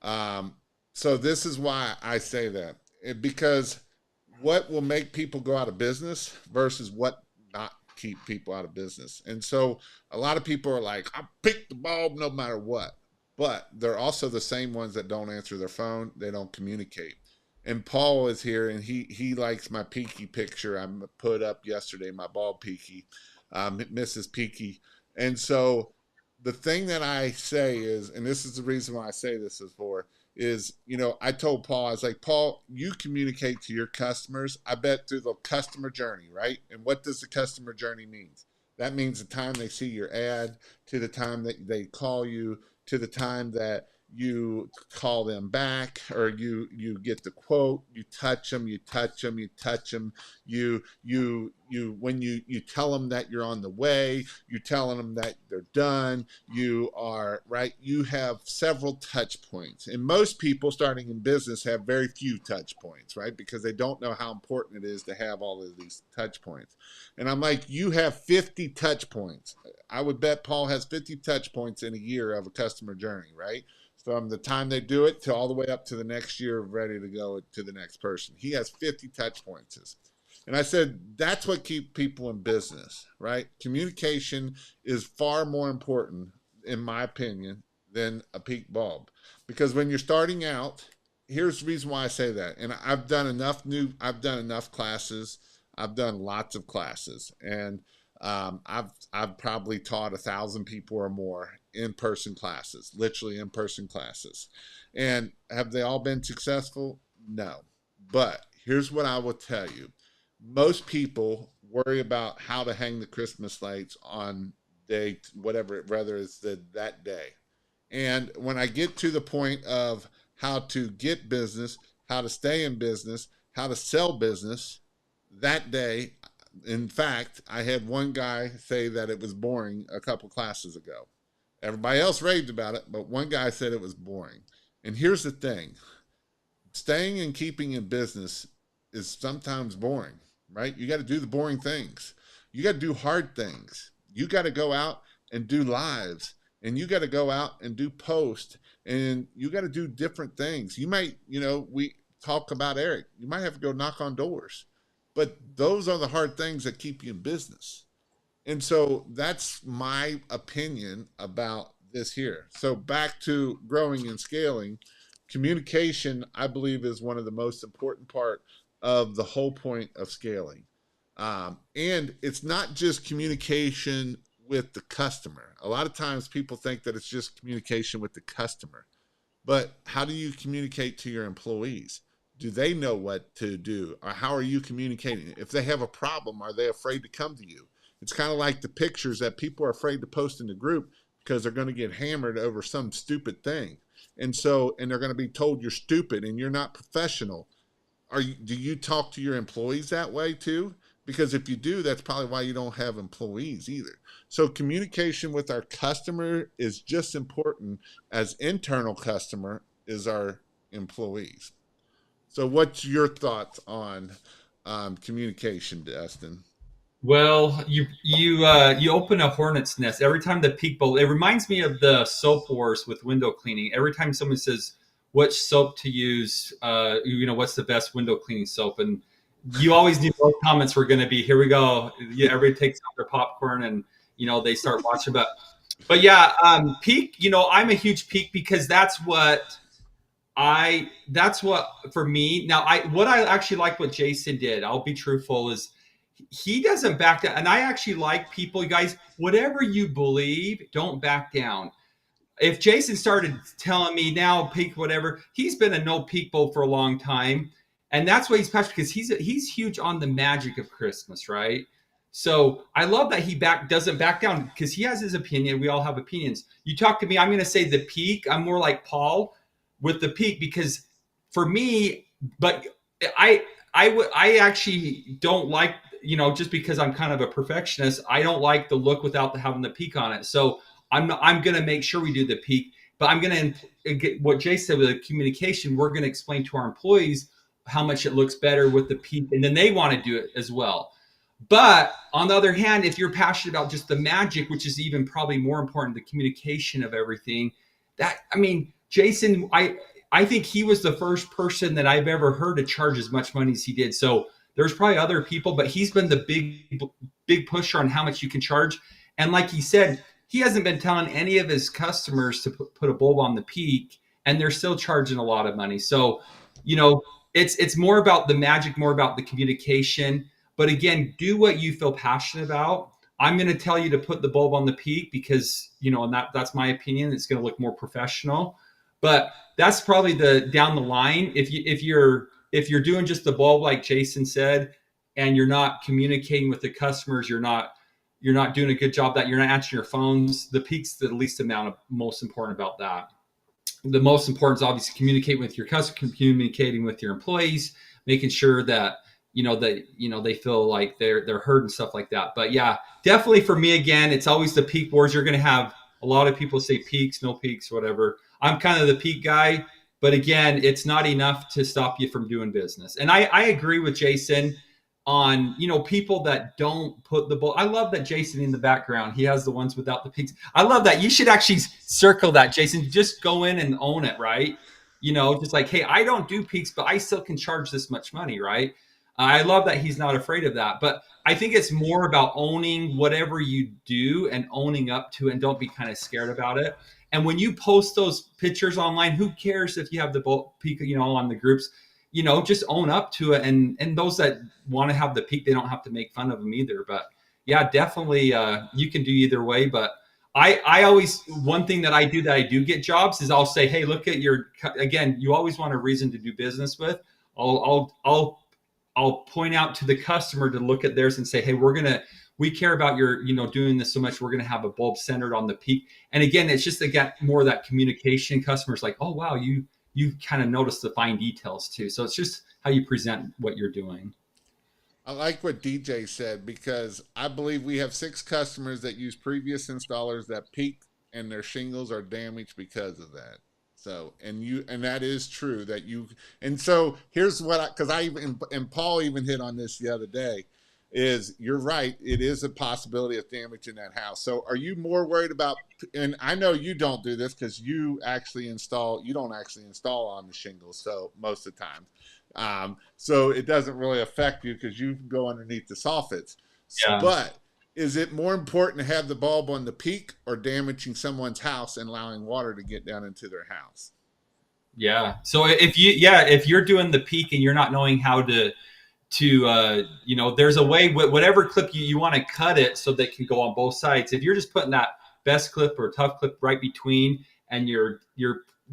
[SPEAKER 1] um, so this is why I say that. Because what will make people go out of business versus what not keep people out of business. And so a lot of people are like, I pick the bulb no matter what. But they're also the same ones that don't answer their phone. They don't communicate. And Paul is here, and he likes my Peaky picture I put up yesterday, my bald Peaky, Mrs. Peaky. And so the thing that I say is, and this is the reason why I say this is for, is, I told Paul, I was like, Paul, you communicate to your customers, I bet, through the customer journey, right? And what does the customer journey mean? That means the time they see your ad, to the time that they call you, to the time that you call them back, or you get the quote, you touch them, you touch them, you touch them, you when you tell them that you're on the way, you're telling them that they're done, you are right, you have several touch points. And most people starting in business have very few touch points, right? Because they don't know how important it is to have all of these touch points. And I'm like, you have 50 touch points. I would bet Paul has 50 touch points in a year of a customer journey, right? From the time they do it to all the way up to the next year of ready to go to the next person. He has 50 touch points. And I said, that's what keeps people in business, right? Communication is far more important, in my opinion, than a peak bulb. Because when you're starting out, here's the reason why I say that. And I've done enough classes. I've done lots of classes. And I've probably taught 1,000 people or more in-person classes, literally in-person classes. And have they all been successful? No. But here's what I will tell you. Most people worry about how to hang the Christmas lights on day, whatever, whether it's that day. And when I get to the point of how to get business, how to stay in business, how to sell business, that day, in fact, I had one guy say that it was boring a couple classes ago. Everybody else raved about it, but one guy said it was boring. And here's the thing: staying and keeping in business is sometimes boring, right? You got to do the boring things. You got to do hard things. You got to go out and do lives and you got to go out and do post, and you got to do different things. You might, we talk about Eric, you might have to go knock on doors, but those are the hard things that keep you in business. And so that's my opinion about this here. So back to growing and scaling, communication, I believe, is one of the most important part of the whole point of scaling. And it's not just communication with the customer. A lot of times people think that it's just communication with the customer, but how do you communicate to your employees? Do they know what to do? Or how are you communicating? If they have a problem, are they afraid to come to you? It's kind of like the pictures that people are afraid to post in the group because they're going to get hammered over some stupid thing. And they're going to be told you're stupid and you're not professional. Do you talk to your employees that way too? Because if you do, that's probably why you don't have employees either. So communication with our customer is just important as internal customer is our employees. So what's your thoughts on communication, Dustin?
[SPEAKER 2] Well, you open a hornet's nest every time the peak bowl. It reminds me of the soap wars with window cleaning. Every time someone says which soap to use, what's the best window cleaning soap, and you always knew those comments were going to be, here we go. Yeah, everybody takes out their popcorn and they start watching. But yeah, peak. I'm a huge peak because that's what for me now. What I actually like what Jason did. I'll be truthful is he doesn't back down. And I actually like people, you guys, whatever you believe, don't back down. If Jason started telling me now peak whatever, he's been a no peak bowl for a long time. And that's why he's passionate because he's huge on the magic of Christmas, right? So I love that he doesn't back down because he has his opinion. We all have opinions. You talk to me, I'm going to say the peak. I'm more like Paul with the peak because for me, but I actually don't like just because I'm kind of a perfectionist. I don't like the look without having the peak on it. So I'm going to make sure we do the peak, but I'm going to get what Jay said with the communication. We're going to explain to our employees how much it looks better with the peak, and then they want to do it as well. But on the other hand, if you're passionate about just the magic, which is even probably more important, the communication of everything, Jason, I think he was the first person that I've ever heard to charge as much money as he did. So there's probably other people, but he's been the big pusher on how much you can charge. And like he said, he hasn't been telling any of his customers to put a bulb on the peak, and they're still charging a lot of money. So, it's more about the magic, more about the communication. But again, do what you feel passionate about. I'm going to tell you to put the bulb on the peak because, and that's my opinion. It's going to look more professional. But that's probably the down the line. If you're doing just the bulb like Jason said, and you're not communicating with the customers, you're not doing a good job. That you're not answering your phones. The peak's the least amount of most important about that. The most important is obviously communicating with your customer, communicating with your employees, making sure that they feel like they're heard and stuff like that. But yeah, definitely for me again, it's always the peak wars. You're going to have a lot of people say peaks, no peaks, whatever. I'm kind of the peak guy, but again, it's not enough to stop you from doing business. And I agree with Jason on people that don't put the ball. I love that Jason in the background. He has the ones without the peaks. I love that. You should actually circle that, Jason. Just go in and own it, right? Just like, hey, I don't do peaks, but I still can charge this much money, right? I love that he's not afraid of that. But I think it's more about owning whatever you do and owning up to it, and don't be kind of scared about it. And when you post those pictures online, who cares if you have the peak, on the groups? Just own up to it. And those that want to have the peak, they don't have to make fun of them either. But yeah, definitely, you can do either way. But I always, one thing that I do that I do get jobs is I'll say, hey, look at again, you always want a reason to do business with. I'll point out to the customer to look at theirs and say, hey, we care about your, doing this so much. We're going to have a bulb centered on the peak. And again, it's just to get more of that communication. Customers like, oh, wow, you kind of notice the fine details too. So it's just how you present what you're doing.
[SPEAKER 1] I like what DJ said because I believe we have 6 customers that use previous installers that peaked and their shingles are damaged because of that. So, and that is true that and so here's what because I even, and Paul even hit on this the other day. is you're right. It is a possibility of damaging that house. So are you more worried about, and I know you don't do this because you don't actually install on the shingles. So most of the time. So it doesn't really affect you because you go underneath the soffits.
[SPEAKER 2] Yeah.
[SPEAKER 1] But is it more important to have the bulb on the peak or damaging someone's house and allowing water to get down into their house?
[SPEAKER 2] Yeah. So if you're doing the peak and you're not knowing how to there's a way, whatever clip you want to cut it so that it can go on both sides. If you're just putting that best clip or tough clip right between and you're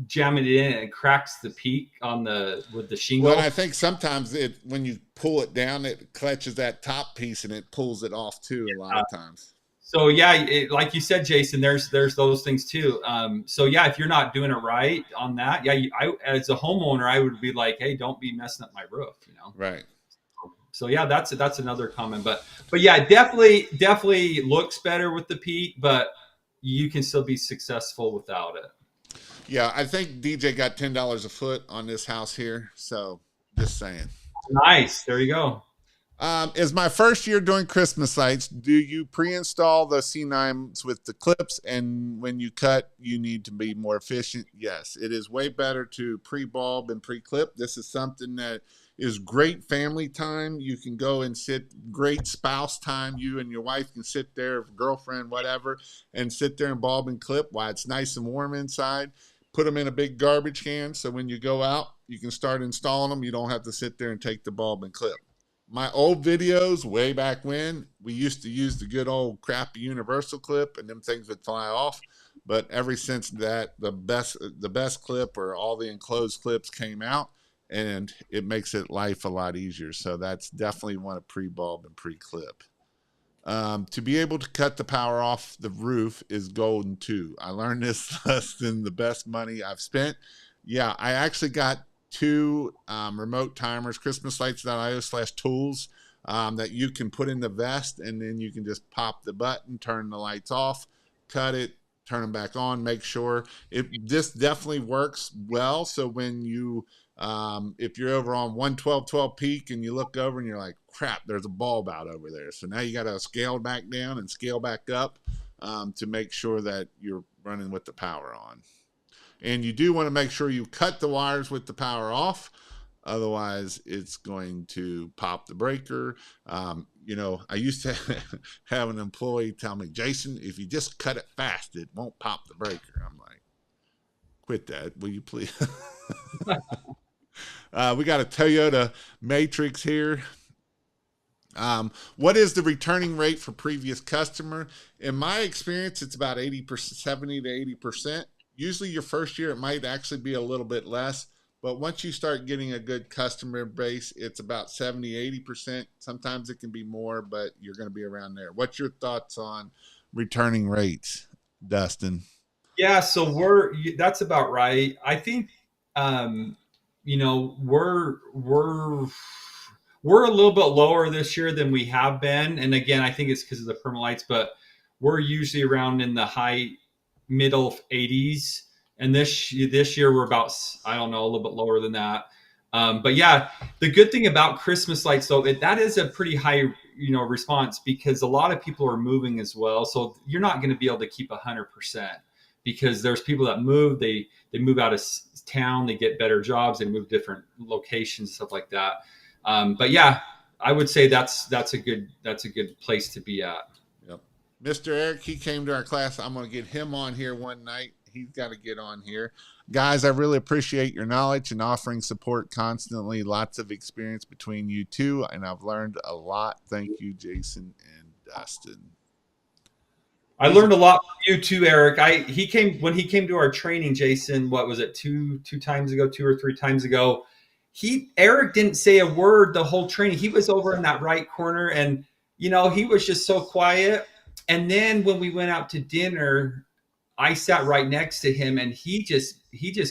[SPEAKER 2] jamming it in and it cracks the peak on the with the
[SPEAKER 1] Well, and I
[SPEAKER 2] shingle.
[SPEAKER 1] think sometimes when you pull it down, it clutches that top piece and it pulls it off too. A lot
[SPEAKER 2] Uh,
[SPEAKER 1] of times.
[SPEAKER 2] so yeah, like you said, Jason, there's those things too. So yeah, if you're not doing it right on that, yeah, I as a homeowner, I would be like, hey, don't be messing up my roof.
[SPEAKER 1] Right.
[SPEAKER 2] So yeah, that's another comment, but yeah, definitely looks better with the peak, but you can still be successful without it.
[SPEAKER 1] Yeah, I think DJ got $10 a foot on this house here. So just saying.
[SPEAKER 2] Nice, there you go.
[SPEAKER 1] Is my first year doing Christmas lights. Do you pre-install the C9s with the clips, and when you cut, you need to be more efficient? Yes, it is way better to pre-bulb and pre-clip. This is something that is great family time. You can go and sit, great spouse time. You and your wife can sit there, girlfriend, whatever, and sit there and bulb and clip while it's nice and warm inside. Put them in a big garbage can so when you go out, you can start installing them. You don't have to sit there and take the bulb and clip. My old videos way back when, we used to use the good old crappy universal clip and them things would fly off. But ever since that, the best clip or all the enclosed clips came out, and it makes it life a lot easier. So that's definitely one of pre-bulb and pre-clip. To be able to cut the power off the roof is golden too. I learned this less than the best money I've spent. Yeah, I actually got two remote timers, christmaslights.io/tools, that you can put in the vest, and then you can just pop the button, turn the lights off, cut it, turn them back on, make sure this definitely works well. So when you if you're over on 112 peak and you look over and you're like, crap, there's a bulb out over there. So now you got to scale back down and scale back up to make sure that you're running with the power on. And you do want to make sure you cut the wires with the power off. Otherwise, it's going to pop the breaker. I used to have an employee tell me, Jason, if you just cut it fast, it won't pop the breaker. I'm like, quit that, will you please? We got a Toyota Matrix here. What is the returning rate for previous customer? In my experience, it's about 80%, 70 to 80%. Usually your first year, it might actually be a little bit less. But once you start getting a good customer base, it's about 70, 80%. Sometimes it can be more, but you're going to be around there. What's your thoughts on returning rates, Dustin?
[SPEAKER 2] Yeah, so that's about right. I think we're a little bit lower this year than we have been, and again, I think it's because of the permalites, but we're usually around in the high middle 80s, and this year we're about, I don't know, a little bit lower than that. But yeah, the good thing about Christmas lights though, that is a pretty high response because a lot of people are moving as well, so you're not going to be able to keep 100% because there's people that move, they move out of town, they get better jobs, they move different locations, stuff like that. But yeah, I would say that's a good place to be at.
[SPEAKER 1] Yep. Mr. Eric, he came to our class. I'm going to get him on here one night. He's got to get on here. Guys, I really appreciate your knowledge and offering support constantly. Lots of experience between you two, and I've learned a lot. Thank you, Jason and Dustin.
[SPEAKER 2] I learned a lot from you too, Eric. When he came to our training, Jason, what was it, two times ago, 2 or 3 times ago? Eric didn't say a word the whole training. He was over in that right corner, and he was just so quiet. And then when we went out to dinner, I sat right next to him, and he just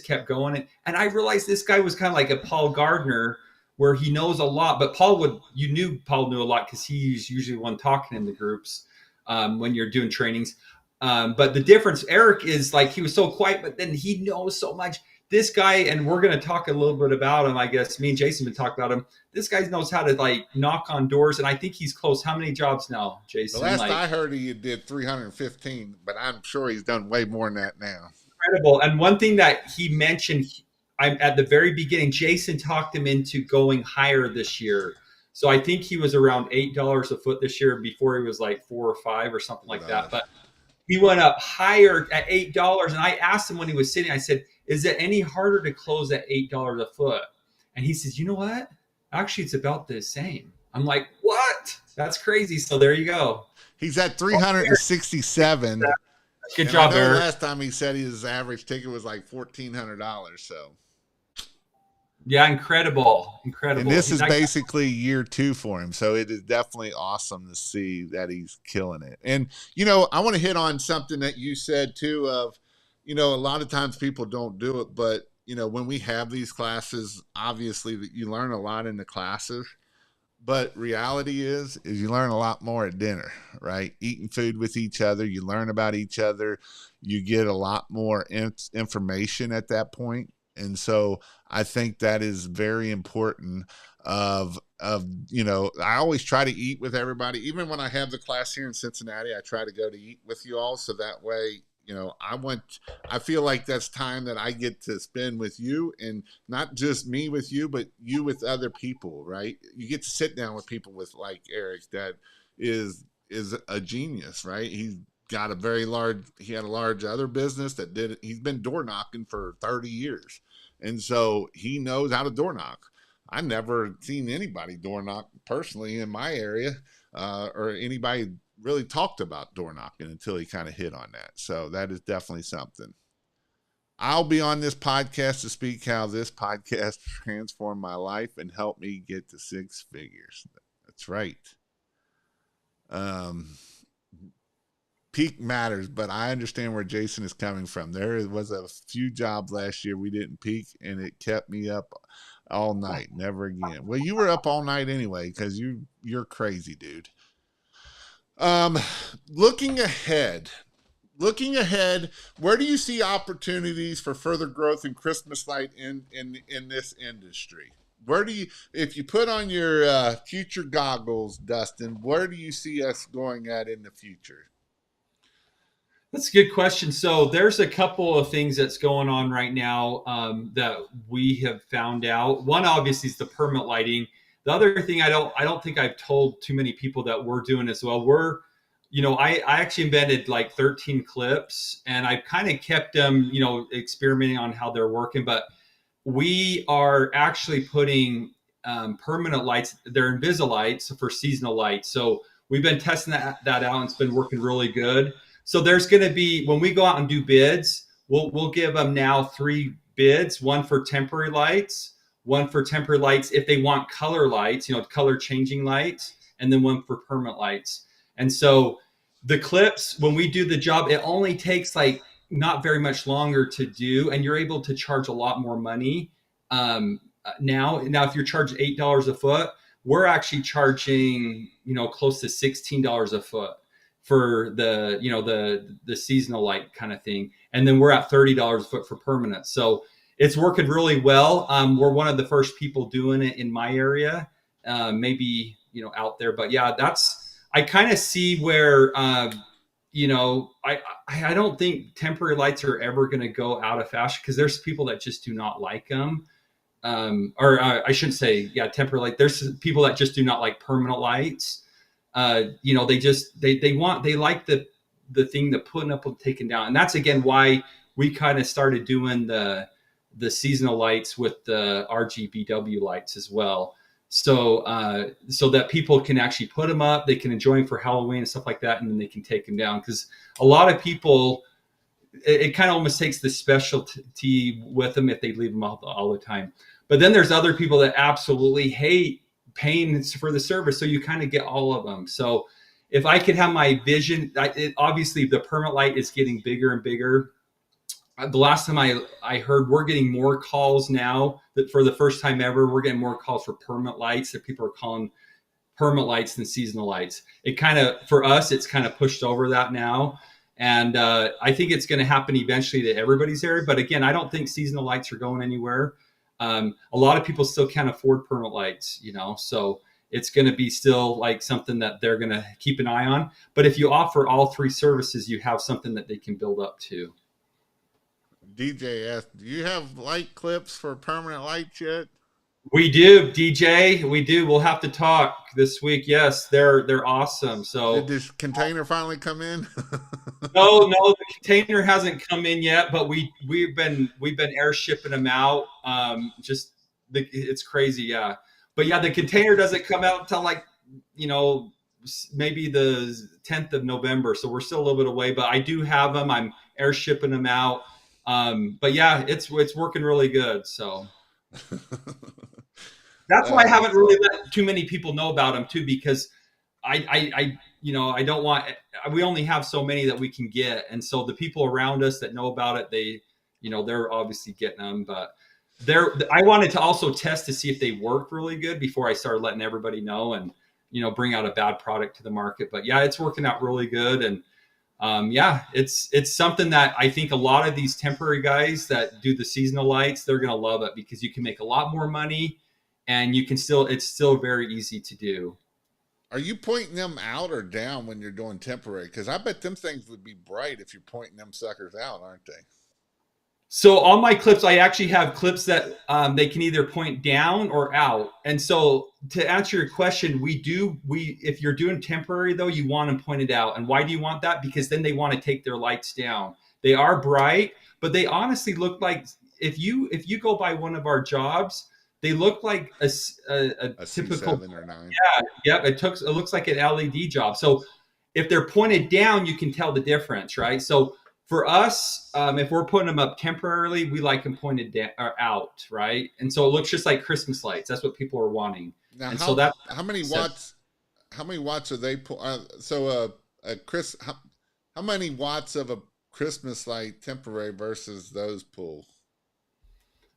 [SPEAKER 2] kept going. And I realized this guy was kind of like a Paul Gardner, where he knows a lot. But you knew Paul knew a lot because he's usually the one talking in the groups when you're doing trainings. But the difference, Eric is like he was so quiet, but then he knows so much. this guy, and we're going to talk a little bit about him. I guess me and Jason have been talking about him. This guy knows how to like knock on doors, and I think he's close. How many jobs now,
[SPEAKER 1] The
[SPEAKER 2] Jason?
[SPEAKER 1] last
[SPEAKER 2] Like
[SPEAKER 1] I heard, he did 315, but I'm sure he's done way more than that now.
[SPEAKER 2] incredible. And one thing that he mentioned, I'm at the very beginning, Jason talked him into going higher this year. So I think he was around $8 a foot this year. Before he was like 4 or 5 or something like that. But he went up higher at $8. And I asked him when he was sitting, I said, is it any harder to close at $8 a foot? And he says, you know what? Actually, it's about the same. I'm like, what? That's crazy. So there you go.
[SPEAKER 1] He's at 367.
[SPEAKER 2] Good job,
[SPEAKER 1] I know
[SPEAKER 2] Eric.
[SPEAKER 1] last time he said his average ticket was like $1,400. So
[SPEAKER 2] yeah, incredible.
[SPEAKER 1] And this is basically year 2 for him. So it is definitely awesome to see that he's killing it. And, I want to hit on something that you said too of, a lot of times people don't do it, but, when we have these classes, obviously that you learn a lot in the classes, but reality is you learn a lot more at dinner, right? Eating food with each other, you learn about each other, you get a lot more information at that point. And so I think that is very important I always try to eat with everybody. Even when I have the class here in Cincinnati, I try to go to eat with you all. So that way, I feel like that's time that I get to spend with you, and not just me with you, but you with other people, right? You get to sit down with people with like Eric that is a genius, right? He had a large other business he's been door knocking for 30 years. And so he knows how to door knock. I never seen anybody door knock personally in my area, or anybody really talked about door knocking until he kind of hit on that. So that is definitely something. I'll be on this podcast to speak how this podcast transformed my life and helped me get to 6 figures. That's right. Peak matters, but I understand where Jason is coming from. There was a few jobs last year we didn't peak, and it kept me up all night. Never again. Well, you were up all night anyway because you're crazy, dude. Looking ahead, where do you see opportunities for further growth in Christmas light in this industry? Where do you, if you put on your future goggles, Dustin, where do you see us going at in the future?
[SPEAKER 2] That's a good question. So there's a couple of things that's going on right now that we have found out. One obviously is the permanent lighting. The other thing I don't think I've told too many people that we're doing as well. I actually invented like 13 clips, and I've kind of kept them, experimenting on how they're working. But we are actually putting permanent lights. They're Invisilights for seasonal lights. So we've been testing that out, and it's been working really good. So there's going to be, when we go out and do bids, we'll give them now 3 bids, one for temporary lights, one for temporary lights if they want color lights, color changing lights, and then one for permanent lights. And so the clips, when we do the job, it only takes like not very much longer to do, and you're able to charge a lot more money. Now, if you're charging $8 a foot, we're actually charging, close to $16 a foot for the seasonal light kind of thing. And then we're at $30 a foot for permanent. So it's working really well. We're one of the first people doing it in my area, maybe, out there. But yeah, I kind of see where, I don't think temporary lights are ever going to go out of fashion because there's people that just do not like them. I shouldn't say, temporary light. There's people that just do not like permanent lights. They like the thing that putting up and taking down. And that's again why we kind of started doing the seasonal lights with the RGBW lights as well. So that people can actually put them up, they can enjoy them for Halloween and stuff like that, and then they can take them down. Because a lot of people, it kind of almost takes the specialty with them if they leave them out all the time. But then there's other people that absolutely hate paying for the service, so you kind of get all of them. So if I could have my vision, obviously the permanent light is getting bigger and bigger. The last time I heard, we're getting more calls now that for the first time ever, we're getting more calls for permanent lights that people are calling permanent lights than seasonal lights. It kind of, for us, it's kind of pushed over that now. And I think it's going to happen eventually to everybody's area. But again, I don't think seasonal lights are going anywhere. A lot of people still can't afford permanent lights, so it's going to be still like something that they're going to keep an eye on. But if you offer all three services, you have something that they can build up to.
[SPEAKER 1] DJ asked, "Do you have light clips for permanent lights yet?"
[SPEAKER 2] We do, DJ. We do. We'll have to talk this week. Yes, they're awesome.
[SPEAKER 1] Did
[SPEAKER 2] So
[SPEAKER 1] this container finally come in?
[SPEAKER 2] no, the container hasn't come in yet, but we've been air shipping them out. It's crazy, yeah. But yeah, the container doesn't come out until like you know maybe the 10th of November, so we're still a little bit away. But I do have them. I'm air shipping them out. But yeah, it's working really good. So that's why I haven't
[SPEAKER 1] That's
[SPEAKER 2] really let too many people know about them too, because I don't want. We only have so many that we can get, and so the people around us that know about it, they're obviously getting them. But I wanted to also test to see if they work really good before I started letting everybody know, and bring out a bad product to the market. But yeah, it's working out really good, and yeah, it's something that I think a lot of these temporary guys that do the seasonal lights, they're gonna love it because you can make a lot more money, and it's still very easy to do.
[SPEAKER 1] Are you pointing them out or down when you're doing temporary? Because I bet them things would be bright if you're pointing them suckers out, aren't they?
[SPEAKER 2] So on my clips, I actually have clips that they can either point down or out. And so to answer your question, we if you're doing temporary though, you want them pointed out. And why do you want that? Because then they want to take their lights down. They are bright, but they honestly look like if you go by one of our jobs, they look like a
[SPEAKER 1] A
[SPEAKER 2] typical.
[SPEAKER 1] C7 or 9.
[SPEAKER 2] Yeah, yep. It looks like an LED job. So if they're pointed down, you can tell the difference, right? So for us, if we're putting them up temporarily, we like them pointed down or out, right? And so it looks just like Christmas lights. That's what people are wanting.
[SPEAKER 1] Now,
[SPEAKER 2] And so that
[SPEAKER 1] how many
[SPEAKER 2] set.
[SPEAKER 1] watts? How many watts are they? How many watts of a Christmas light temporary versus those pull?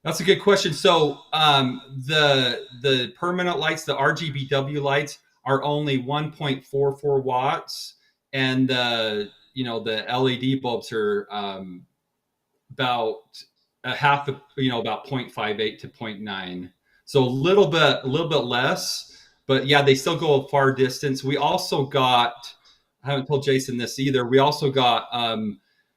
[SPEAKER 2] That's a good question. So the permanent lights, the RGBW lights, are only 1.44 watts, and the LED bulbs are about a half, about 0.58 to zero point 0.9. So a little bit less, but yeah, they still go a far distance. We also got, I haven't told Jason this either. We also got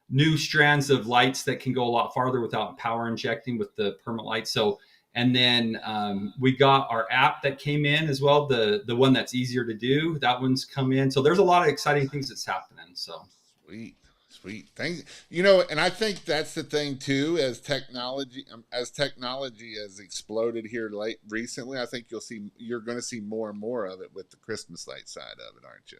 [SPEAKER 2] new strands of lights that can go a lot farther without power injecting with the permanent light. So, and then we got our app that came in as well, the one that's easier to do. That one's come in. So there's a lot of exciting things that's happening. So
[SPEAKER 1] Sweet, sweet. Thank and I think that's the thing too. As technology has exploded here late recently, I think you're going to see more and more of it with the Christmas light side of it, aren't you?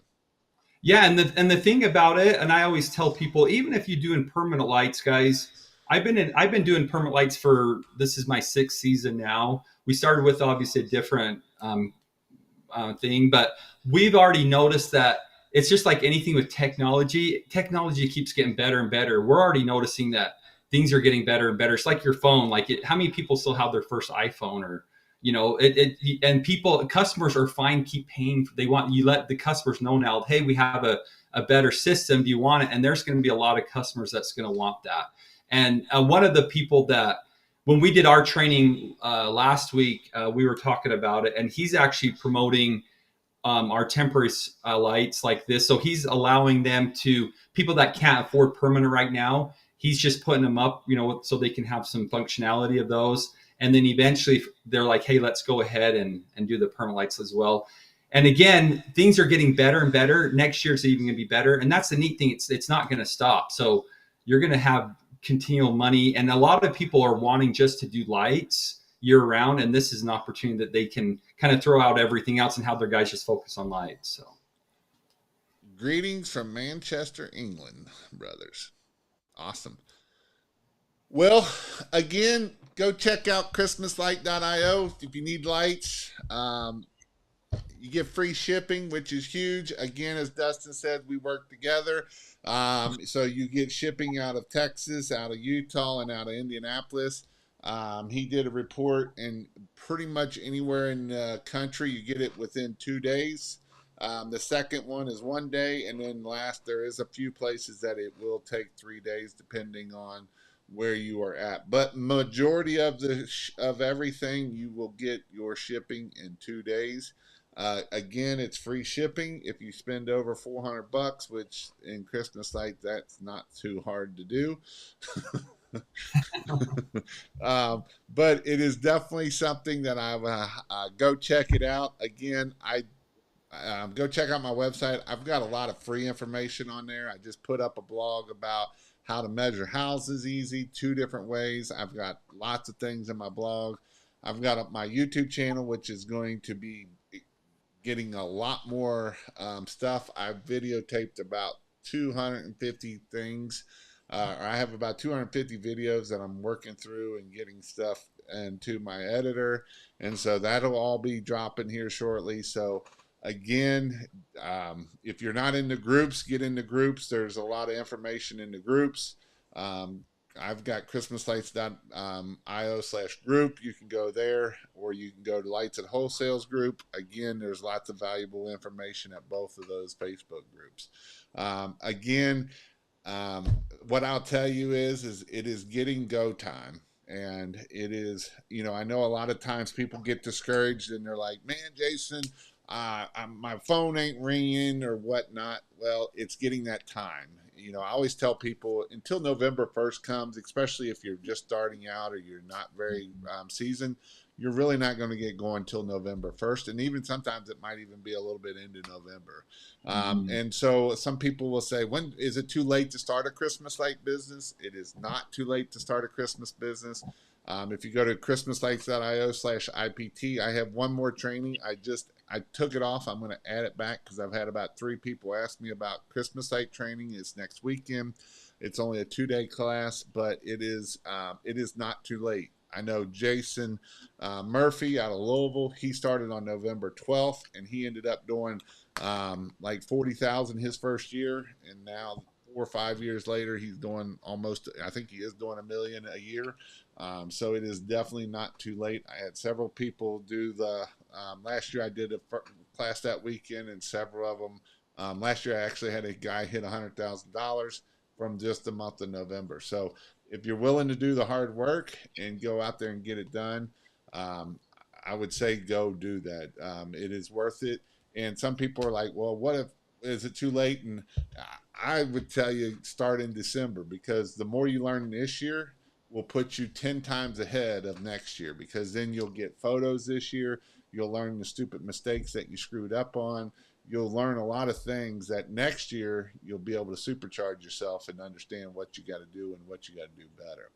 [SPEAKER 2] yeah, and the thing about it, and I always tell people, even if you're doing permanent lights, guys, I've been doing permanent lights for this is my sixth season now. We started with obviously a different thing, but we've already noticed that it's just like anything with technology. Technology keeps getting better and better. We're already noticing that things are getting better and better. It's like your phone. How many people still have their first iPhone or and customers are fine, keep paying. They want you let the customers know now, hey, we have a better system. Do you want it? And there's going to be a lot of customers that's going to want that. And one of the people that when we did our training last week, we were talking about it, and he's actually promoting our temporary lights like this. So he's allowing them to people that can't afford permanent right now. He's just putting them up, so they can have some functionality of those. And then eventually they're like, hey, let's go ahead and do the permanent lights as well. And again, things are getting better and better. Next year's even going to be better. And that's the neat thing. It's not going to stop. So you're going to have continual money. And a lot of people are wanting just to do lights year round. And this is an opportunity that they can kind of throw out everything else and have their guys just focus on lights. So
[SPEAKER 1] Greetings from Manchester, England, brothers. Awesome. Well, again, go check out christmaslight.io if you need lights. You get free shipping, which is huge. Again, as Dustin said, we work together. So you get shipping out of Texas, out of Utah, and out of Indianapolis. He did a report, and pretty much anywhere in the country, you get it within 2 days. The second one is 1 day, and then last there is a few places that it will take 3 days depending on where you are at. But majority of of everything you will get your shipping in 2 days. Again, it's free shipping if you spend over $400, which in Christmas light that's not too hard to do. But it is definitely something that I go check it out. Again, I go check out my website. I've got a lot of free information on there. I just put up a blog about how to measure houses easy, 2 different ways. I've got lots of things in my blog. I've got my YouTube channel, which is going to be getting a lot more stuff. I've videotaped about 250 things. I have about 250 videos that I'm working through and getting stuff into my editor. And so that'll all be dropping here shortly. So again, if you're not in the groups, get in the groups. There's a lot of information in the groups. I've got christmaslights.io/group. You can go there, or you can go to Lights at Wholesale's group. Again, there's lots of valuable information at both of those Facebook groups. Again, what I'll tell you is it is getting go time. And it is, I know a lot of times people get discouraged and they're like, man, Jason, my phone ain't ringing or whatnot. Well, it's getting that time. I always tell people until November 1st comes, especially if you're just starting out or you're not very seasoned, you're really not going to get going until November 1st. And even sometimes it might even be a little bit into November. And so some people will say, when is it too late to start a Christmas light business? It is not too late to start a Christmas business. If you go to christmaslights.io/IPT, I have one more training. I took it off. I'm going to add it back because I've had about 3 people ask me about Christmas light training. It's next weekend. It's only a 2-day class, but it is not too late. I know Jason Murphy out of Louisville. He started on November 12th, and he ended up doing like 40,000 his first year, and now 4 or 5 years later, he's doing almost. I think he is doing $1 million a year. So it is definitely not too late. I had several people do the last year. I did a class that weekend, and several of them. Last year, I actually had a guy hit $100,000 from just the month of November. So if you're willing to do the hard work and go out there and get it done, I would say go do that. It is worth it. And some people are like, well, what if, is it too late? And I would tell you start in December, because the more you learn this year will put you 10 times ahead of next year, because then you'll get photos this year. You'll learn the stupid mistakes that you screwed up on. You'll learn a lot of things that next year you'll be able to supercharge yourself and understand what you got to do and what you got to do better.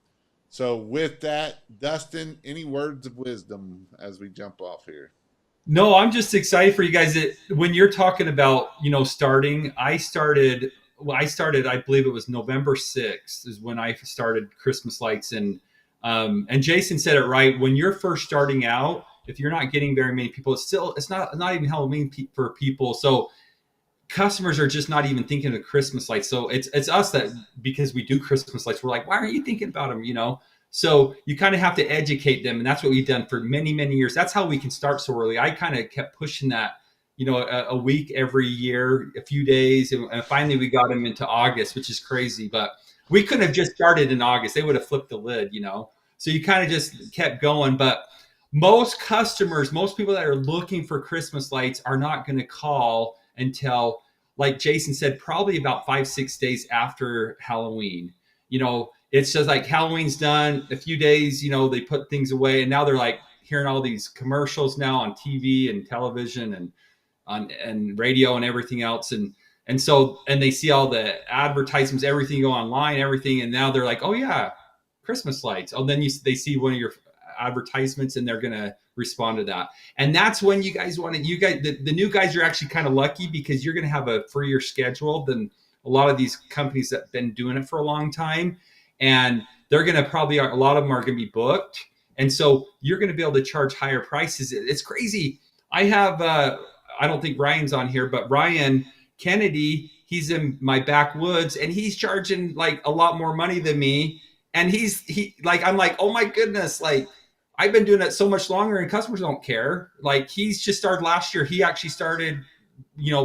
[SPEAKER 1] So with that, Dustin, any words of wisdom as we jump off here?
[SPEAKER 2] No, I'm just excited for you guys. When you're talking about, starting, I believe it was November 6th is when I started Christmas lights. And Jason said it right. When you're first starting out, if you're not getting very many people, it's not even Halloween for people. So customers are just not even thinking of Christmas lights. So it's us that, because we do Christmas lights, we're like, why aren't you thinking about them? So you kind of have to educate them. And that's what we've done for many, many years. That's how we can start so early. I kind of kept pushing that, a week every year, a few days. And finally we got them into August, which is crazy, but we couldn't have just started in August. They would have flipped the lid, So you kind of just kept going. But most people that are looking for Christmas lights are not going to call until, like Jason said, probably about 5-6 days after Halloween. It's just like Halloween's done, a few days, they put things away, and now they're like hearing all these commercials now on TV and television and radio and everything else. And they see all the advertisements, everything go online, everything. And now they're like, oh yeah, Christmas lights. Oh, then they see one of your advertisements and they're going to respond to that. And that's when you guys, the new guys are actually kind of lucky, because you're going to have a freer schedule than a lot of these companies that have been doing it for a long time. And they're going to probably, a lot of them are going to be booked. And so you're going to be able to charge higher prices. It's crazy. I have, I don't think Ryan's on here, but Ryan Kennedy, he's in my backwoods and he's charging like a lot more money than me. And I'm like, oh my goodness, like I've been doing it so much longer and customers don't care. Like he's just started last year. He actually started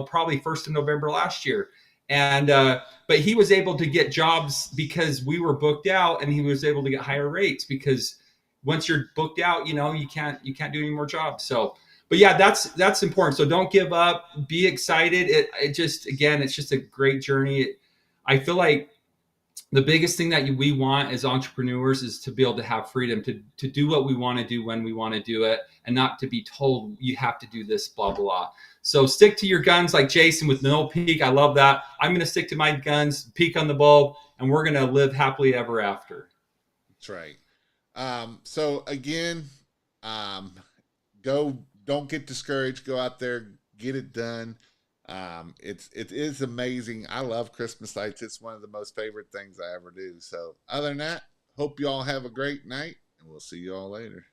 [SPEAKER 2] probably 1st of November last year. And but he was able to get jobs because we were booked out, and he was able to get higher rates because once you're booked out, you can't do any more jobs. So, but yeah, that's important. So don't give up. Be excited. It just, again, it's just a great journey. I feel like the biggest thing that we want as entrepreneurs is to be able to have freedom to do what we want to do when we want to do it, and not to be told you have to do this, blah, blah. So stick to your guns, like Jason with no peak. I love that. I'm going to stick to my guns, peak on the bulb, and we're going to live happily ever after.
[SPEAKER 1] That's right. So again, um, don't get discouraged. Go out there, get it done. It is amazing. I love Christmas lights. It's one of the most favorite things I ever do. So other than that, hope you all have a great night, and we'll see you all later.